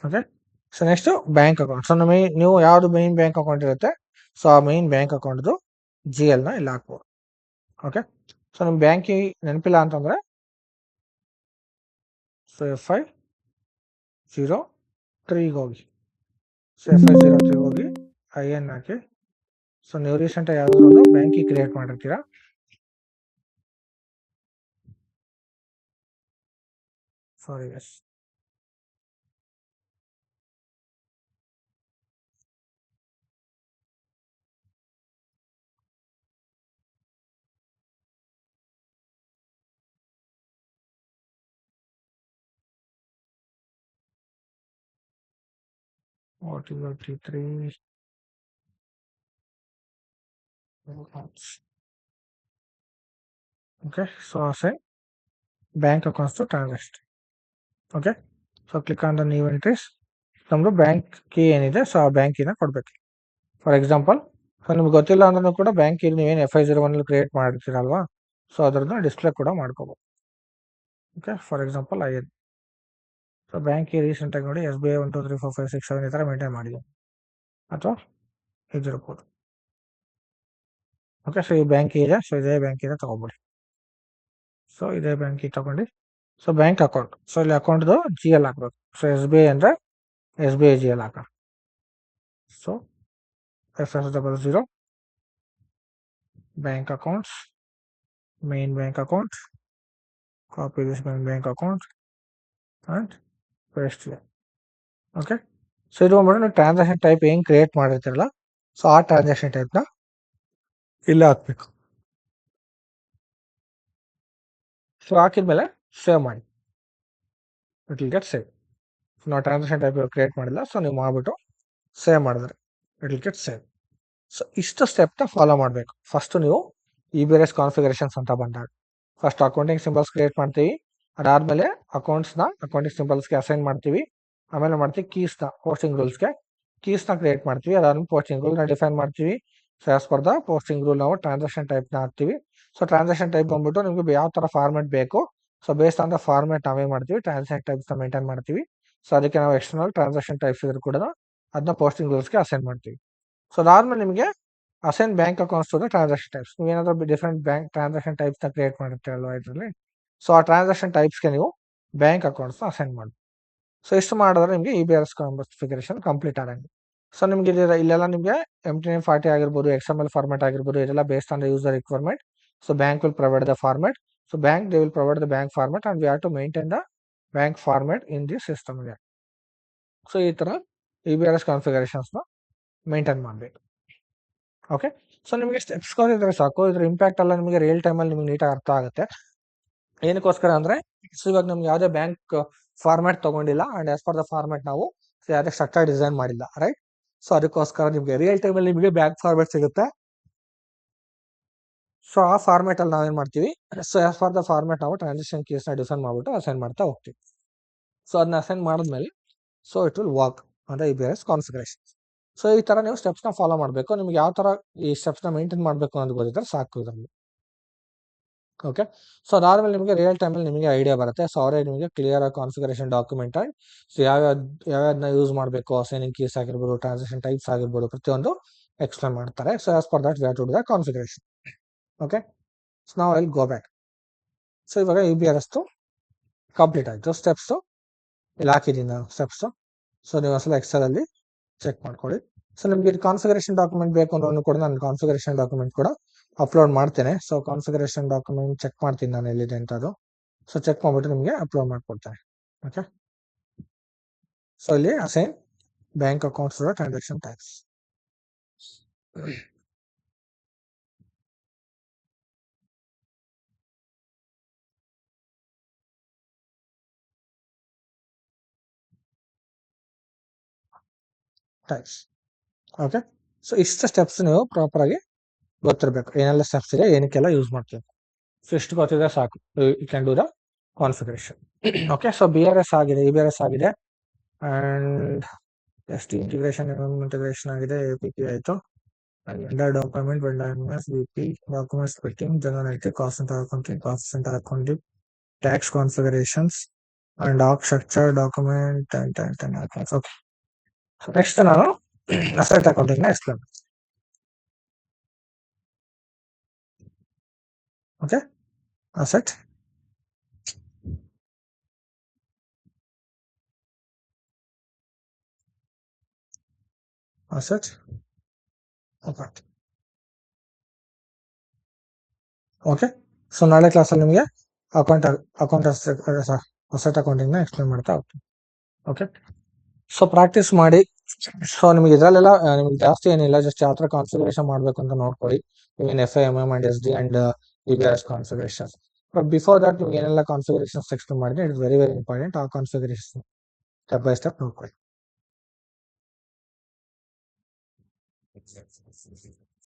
Okay, so next bank account. So ನೀವು ಯಾವುದು ಮೈನ್ ಬ್ಯಾಂಕ್ ಅಕೌಂಟ್ ಇರುತ್ತೆ ಸೊ ಆ ಮೈನ್ ಬ್ಯಾಂಕ್ ಅಕೌಂಟ್ದು GLನ ಇಲ್ಲಿ ಹಾಕ್ಬೋದು. ಓಕೆ, ಸೊ ನಿಮ್ಮ ಬ್ಯಾಂಕಿ ನೆನಪಿಲ್ಲ ಅಂತಂದರೆ ಸೊ FI03ಗೆ ಹೋಗಿ, ಸೊ FI03ಗೆ ಹೋಗಿ IN ಹಾಕಿ. ಸೊ ನೀವು ರೀಸೆಂಟಾಗಿ ಯಾವುದಾದ್ರು ಒಂದು ಬ್ಯಾಂಕಿ ಕ್ರಿಯೇಟ್ ಮಾಡಿರ್ತೀರಾ. Sorry S, OT3 okay. So assign bank accounts to transaction. Okay, so click on the new entries. ನಮ್ಮದು ಬ್ಯಾಂಕ್ ಕೀ ಏನಿದೆ ಸೊ ಆ ಬ್ಯಾಂಕ್ ಕೀನ ಕೊಡಬೇಕು. ಫಾರ್ ಎಕ್ಸಾಂಪಲ್ ಸೊ ನಿಮ್ಗೆ ಗೊತ್ತಿಲ್ಲ ಅಂದ್ರೂ ಕೂಡ ಬ್ಯಾಂಕ್ ಕೀ ನೀವೇನು FI01 ಕ್ರಿಯೇಟ್ ಮಾಡಿರ್ತೀರಲ್ವಾ, ಸೊ ಅದರದ್ದು ಡಿಸ್ಪ್ಲೇ ಕೂಡ ಮಾಡ್ಕೋಬೋದು. Okay, for example IN. So bank key ರೀಸೆಂಟಾಗಿ ನೋಡಿ SBI 1 2 3 4 5 6 7 ಈ ಥರ ಮೇಂಟೈನ್ ಮಾಡಿದೆ ಅಥವಾ ಇದಿರ್ಬೋದು. ಓಕೆ, ಸೊ ಈ ಬ್ಯಾಂಕ್ ಕೀ ಇದೆ, ಸೊ ಇದೇ ಬ್ಯಾಂಕ್ ಕೀನ ತೊಗೊಬಿಡಿ. ಸೊ ಇದೇ ಬ್ಯಾಂಕ್ ಕೀ ತೊಗೊಂಡು ಸೊ ಬ್ಯಾಂಕ್ ಅಕೌಂಟ್, ಸೊ ಇಲ್ಲಿ ಅಕೌಂಟ್ದು GL ಹಾಕ್ಬೇಕು. ಸೊ SBI ಅಂದರೆ SBI GL ಹಾಕೋಣ. So FS00 bank accounts, main bank account, copy this main bank account and paste here. Okay, so ಇದು ಬಂದ್ಬಿಟ್ಟು ನೀವು ಟ್ರಾನ್ಸಾಕ್ಷನ್ ಟೈಪ್ ಏನು ಕ್ರಿಯೇಟ್ ಮಾಡಿರ್ತೀರಲ್ಲ ಸೊ ಆ ಟ್ರಾನ್ಸಾಕ್ಷನ್ ಟೈಪ್ನ ಇಲ್ಲೇ ಹಾಕ್ಬೇಕು. ಸೊ ಹಾಕಿದ್ಮೇಲೆ ಸೇವ್ ಮಾಡಿ, ಇಟ್ ವಿಲ್ ಗೆಟ್ ಸೇವ್. ನಾವು ಟ್ರಾನ್ಸಾಕ್ಷನ್ ಟೈಪ್ ಕ್ರಿಯೇಟ್ ಮಾಡಿಲ್ಲ, ಸೊ ನೀವು ಮಾಡಿಬಿಟ್ಟು ಸೇವ್ ಮಾಡಿದ್ರೆ it will get save. So ಇಷ್ಟು ಸ್ಟೆಪ್ನ ಫಾಲೋ ಮಾಡಬೇಕು. ಫಸ್ಟು ನೀವು EBRS ಕಾನ್ಫಿಗರೇಷನ್ಸ್ ಅಂತ ಬಂದಾಗ ಫಸ್ಟ್ ಅಕೌಂಟಿಂಗ್ ಸಿಂಬಲ್ಸ್ ಕ್ರಿಯೇಟ್ ಮಾಡ್ತೀವಿ. ಅದಾದಮೇಲೆ ಅಕೌಂಟಿಂಗ್ ಸಿಂಬಲ್ಸ್ಗೆ ಅಸೈನ್ ಮಾಡ್ತೀವಿ. ಆಮೇಲೆ ಮಾಡ್ತೀವಿ ಕೀಸ್ನ ಪೋಸ್ಟಿಂಗ್ ರೂಲ್ಸ್ಗೆ ಕೀಸ್ನ ಕ್ರಿಯೇಟ್ ಮಾಡ್ತೀವಿ. ಅದಾದ್ಮೇಲೆ ಪೋಸ್ಟಿಂಗ್ ರೂಲ್ನ ಡಿಫೈನ್ ಮಾಡ್ತೀವಿ. So as per the posting rule ನಾವು ಟ್ರಾನ್ಸಾಕ್ಷನ್ ಟೈಪ್ನ ಹಾಕ್ತೀವಿ. ಸೊ ಟ್ರಾನ್ಸಾಕ್ಷನ್ ಟೈಪ್ ಬಂದ್ಬಿಟ್ಟು ನಿಮಗೆ ಯಾವ ಥರ ಫಾರ್ಮೆಟ್ ಬೇಕು so based on the format ನಾವೇ ಮಾಡ್ತೀವಿ, ಟ್ರಾನ್ಸಾಕ್ಷನ್ ಟೈಪ್ಸ್ನ ಮೇಂಟೈನ್ ಮಾಡ್ತೀವಿ. ಸೊ ಅದಕ್ಕೆ ನಾವು ಎಕ್ಸ್ಟರ್ನಲ್ ಟ್ರಾನ್ಸಾಕ್ಷನ್ ಟೈಪ್ಸ್ ಇದ್ರು ಕೂಡ ಅದನ್ನ ಪೋಸ್ಟಿಂಗ್ ರೂಲ್ಸ್ಗೆ ಅಸೈನ್ ಮಾಡ್ತೀವಿ. ಸೊ ಅದಾದ್ಮೇಲೆ ನಿಮಗೆ assign bank accounts to the transaction types. ನೀವು ಏನಾದರೂ ಡಿಫ್ರೆಂಟ್ ಬ್ಯಾಂಕ್ ಟ್ರಾನ್ಸಾಕ್ಷನ್ ಟೈಪ್ಸ್ನ ಕ್ರಿಯೇಟ್ ಮಾಡಿರ್ತೀರಲ್ವಾ ಇದರಲ್ಲಿ, ಸೊ ಆ ಟ್ರಾನ್ಸಾಕ್ಷನ್ ಟೈಪ್ಸ್ಗೆ ನೀವು ಬ್ಯಾಂಕ್ ಅಕೌಂಟ್ಸ್ನ ಅಸೈನ್ ಮಾಡಿ. ಸೊ ಇಷ್ಟು ಮಾಡಿದ್ರೆ ನಿಮಗೆ EBRS ಕಾನ್ಫಿಗರೇಷನ್ ಕಂಪ್ಲೀಟ್ ಆದಂಗೆ. ಸೊ ನಿಮಗೆ ಇಲ್ಲೆಲ್ಲ ನಿಮಗೆ 8940 ಆಗಿರ್ಬೋದು, XML ಫಾರ್ಮೆಟ್ ಆಗಿರ್ಬೋದು, ಇದೆಲ್ಲ based on the user requirement. So bank will provide the format. So bank they will provide the bank format and we have to maintain the bank format in the system. So ಈ ಥರ EBRS ಕಾನ್ಫಿಗರೇಷನ್ಸ್ನ ಮೇಂಟೈನ್ ಮಾಡಬೇಕು. ಓಕೆ. ಸೊ ನಿಮಗೆ ಸ್ಟೆಪ್ಸ್ ಗೊತ್ತಿದ್ರೆ ಸಾಕು, ಇದ್ರ ಇಂಪ್ಯಾಕ್ಟ್ ಎಲ್ಲ ನಿಮಗೆ ರಿಯಲ್ ಟೈಮಲ್ಲಿ ನಿಮಗೆ ನೀಟಾಗಿ ಅರ್ಥ ಆಗುತ್ತೆ. ಏನಕ್ಕೋಸ್ಕರ ಅಂದ್ರೆ ಸೊ ಇವಾಗ ನಮ್ಗೆ ಯಾವುದೇ ಬ್ಯಾಂಕ್ ಫಾರ್ಮ್ಯಾಟ್ ತಗೊಂಡಿಲ್ಲ and as per the format ನಾವು ಯಾವುದೇ ಸ್ಟ್ರಕ್ಚರ್ ಡಿಸೈನ್ ಮಾಡಿಲ್ಲ, ರೈಟ್. ಸೊ ಅದಕ್ಕೋಸ್ಕರ ನಿಮಗೆ ರಿಯಲ್ ಟೈಮಲ್ಲಿ ನಿಮಗೆ ಬ್ಯಾಂಕ್ ಫಾರ್ಮ್ಯಾಟ್ ಸಿಗುತ್ತೆ. ಸೊ ಆ ಫಾರ್ಮ್ಯಾಟ್ ಅಲ್ಲಿ ನಾವೇನ್ ಮಾಡ್ತೀವಿ, so as for the format ನಾವು ಟ್ರಾನ್ಸಾಕ್ಷನ್ ಕೇಸ್ ನ ಡಿಫೈನ್ ಮಾಡ್ಬಿಟ್ಟು ಅಸೈನ್ ಮಾಡ್ತಾ ಹೋಗ್ತೀವಿ. ಸೊ ಅದನ್ನ ಅಸೈನ್ ಮಾಡಿದ್ಮೇಲೆ ಸೊ ಇಟ್ ವಿಲ್ ವರ್ಕ್ ಅಂದ್ರೆ EBRS ಕಾನ್ಫಿಗರೇಷನ್. ಸೊ ಈ ತರ ನೀವು ಸ್ಟೆಪ್ಸ್ ನ ಫಾಲೋ ಮಾಡಬೇಕು. ನಿಮ್ಗೆ ಯಾವ ತರ ಈ ಸ್ಟೆಪ್ಸ್ ನ ಮೇಂಟೈನ್ ಮಾಡಬೇಕು ಅನ್ನೋದು ಗೊತ್ತಿದ್ರೆ ಸಾಕು ಇದರಲ್ಲಿ. ಓಕೆ. ಸೊ ಅದಾದ್ಮೇಲೆ ನಿಮಗೆ ರಿಯಲ್ ಟೈಮಲ್ಲಿ ನಿಮಗೆ ಐಡಿಯಾ ಬರುತ್ತೆ. ಸೊ ಅವರೇ ನಿಮಗೆ ಕ್ಲಿಯರ್ ಆಗಿ ಕಾನ್ಫಿಗರೇಷನ್ ಡಾಕ್ಯುಮೆಂಟ್ ಅಂಡ್ ಸೊ ಯಾವ್ಯಾವ್ದನ್ನ ಯೂಸ್ ಮಾಡಬೇಕು, ಅಸೈನಿಂಗ್ ಕೀಸ್ ಆಗಿರ್ಬೋದು, ಟ್ರಾನ್ಸಾಕ್ಷನ್ ಟೈಪ್ಸ್ ಆಗಿರ್ಬೋದು, ಪ್ರತಿಯೊಂದು ಎಕ್ಸ್ಪ್ಲೇನ್ ಮಾಡ್ತಾರೆ. So as per that we have to do the configuration. Okay. So ನಾವು ಐ ಗೋ ಬ್ಯಾಕ್. ಸೊ ಇವಾಗ EBRS ಕಂಪ್ಲೀಟ್ ಆಯಿತು. ಸ್ಟೆಪ್ಸ್ ಇಲ್ಲಿ ಹಾಕಿದ್ದೀನಿ ನಾನು ಸ್ಟೆಪ್ಸ್. ಸೊ ನೀವು ಅಸಲು ಎಕ್ಸೆಲ್ ಅಲ್ಲಿ ಚೆಕ್ ಮಾಡ್ಕೊಳ್ಳಿ. ಸೊ ನಿಮಗೆ ಕಾನ್ಫಿಗರೇಷನ್ ಡಾಕ್ಯುಮೆಂಟ್ ಬೇಕು ಅಂದ್ರೂ ಕೂಡ ನಾನು ಕಾನ್ಫಿಗರೇಷನ್ ಡಾಕ್ಯುಮೆಂಟ್ ಕೂಡ ಅಪ್ಲೋಡ್ ಮಾಡ್ತೇನೆ. ಸೊ ಕಾನ್ಫಿಗರೇಷನ್ ಡಾಕ್ಯುಮೆಂಟ್ ಚೆಕ್ ಮಾಡ್ತೀನಿ ನಾನು ಎಲ್ಲಿದೆ ಅಂತ ಅದು. ಸೊ ಚೆಕ್ ಮಾಡ್ಬಿಟ್ಟು ನಿಮಗೆ ಅಪ್ಲೋಡ್ ಮಾಡ್ಕೊಡ್ತೇನೆ. ಓಕೆ. ಸೊ ಇಲ್ಲಿ assign bank accounts transaction types. Types. Okay. So ಇಷ್ಟು ಸ್ಟೆಪ್ಸ್ ನೀವು ಪ್ರಾಪರ್ ಆಗಿ ಗೊತ್ತಿರಬೇಕು, ಏನೆಲ್ಲ ಸ್ಟೆಪ್ಸ್ ಇದೆ, ಏನಕ್ಕೆಲ್ಲ ಯೂಸ್ ಮಾಡ್ತೀವಿ. ಸೊ ಇಷ್ಟು ಗೊತ್ತಿದ್ರೆ ಸಾಕು, you can do the configuration. Okay. So BRS ಆಗಿದೆ, EBRS ಆಗಿದೆ, ಅಂಡ್ ಎಷ್ಟು ಇಂಟಿಗ್ರೇಷನ್ ಆಗಿದೆ, APP ಆಯಿತು, vendor document, vendor MS, BP document splitting, general IT, cost centre accounting, cost centre accounting, tax configurations and org structure document and okay. Next ನಾನು ಅಸೆಟ್ ಅಕೌಂಟಿಂಗ್ ನ explain. Okay. Asset account. Okay. So ನಾಳೆ ಕ್ಲಾಸಲ್ಲಿ ನಿಮಗೆ ಅಸೆಟ್ ಅಕೌಂಟಿಂಗ್ ನ ಎಕ್ಸ್ಪ್ಲೇನ್ ಮಾಡ್ತಾ ಹೋಗ್ತೀನಿ. ಓಕೆ. ಸೊ ಪ್ರಾಕ್ಟೀಸ್ ಮಾಡಿ. ಸೊ ನಿಮಗೆ ಇದರಲ್ಲೆಲ್ಲ ನಿಮ್ಗೆ ಜಾಸ್ತಿ ಏನಿಲ್ಲ, ಜಸ್ಟ್ ಯಾವ ತರ ಕಾನ್ಫಿಗರೇಷನ್ ಮಾಡಬೇಕು ಅಂತ ನೋಡ್ಕೊಳ್ಳಿ. ಇವನ್ FIMM and SD and EBRS configuration. But before that ನಿಮ್ಗೆ ಏನೆಲ್ಲ ಕಾನ್ಫಿಗರೇಷನ್ಸ್ ಎಕ್ಸ್ಪ್ಲೇನ್ ಮಾಡಿದ್ರೆ ಇಟ್ಸ್ ವೆರಿ ಇಂಪಾರ್ಟೆಂಟ್. ಆ ಕಾನ್ಫಿಗರೇಷನ್ ಸ್ಟೆಪ್ ಬೈ ಸ್ಟೆಪ್ ನೋಡ್ಕೊಳ್ಳಿ.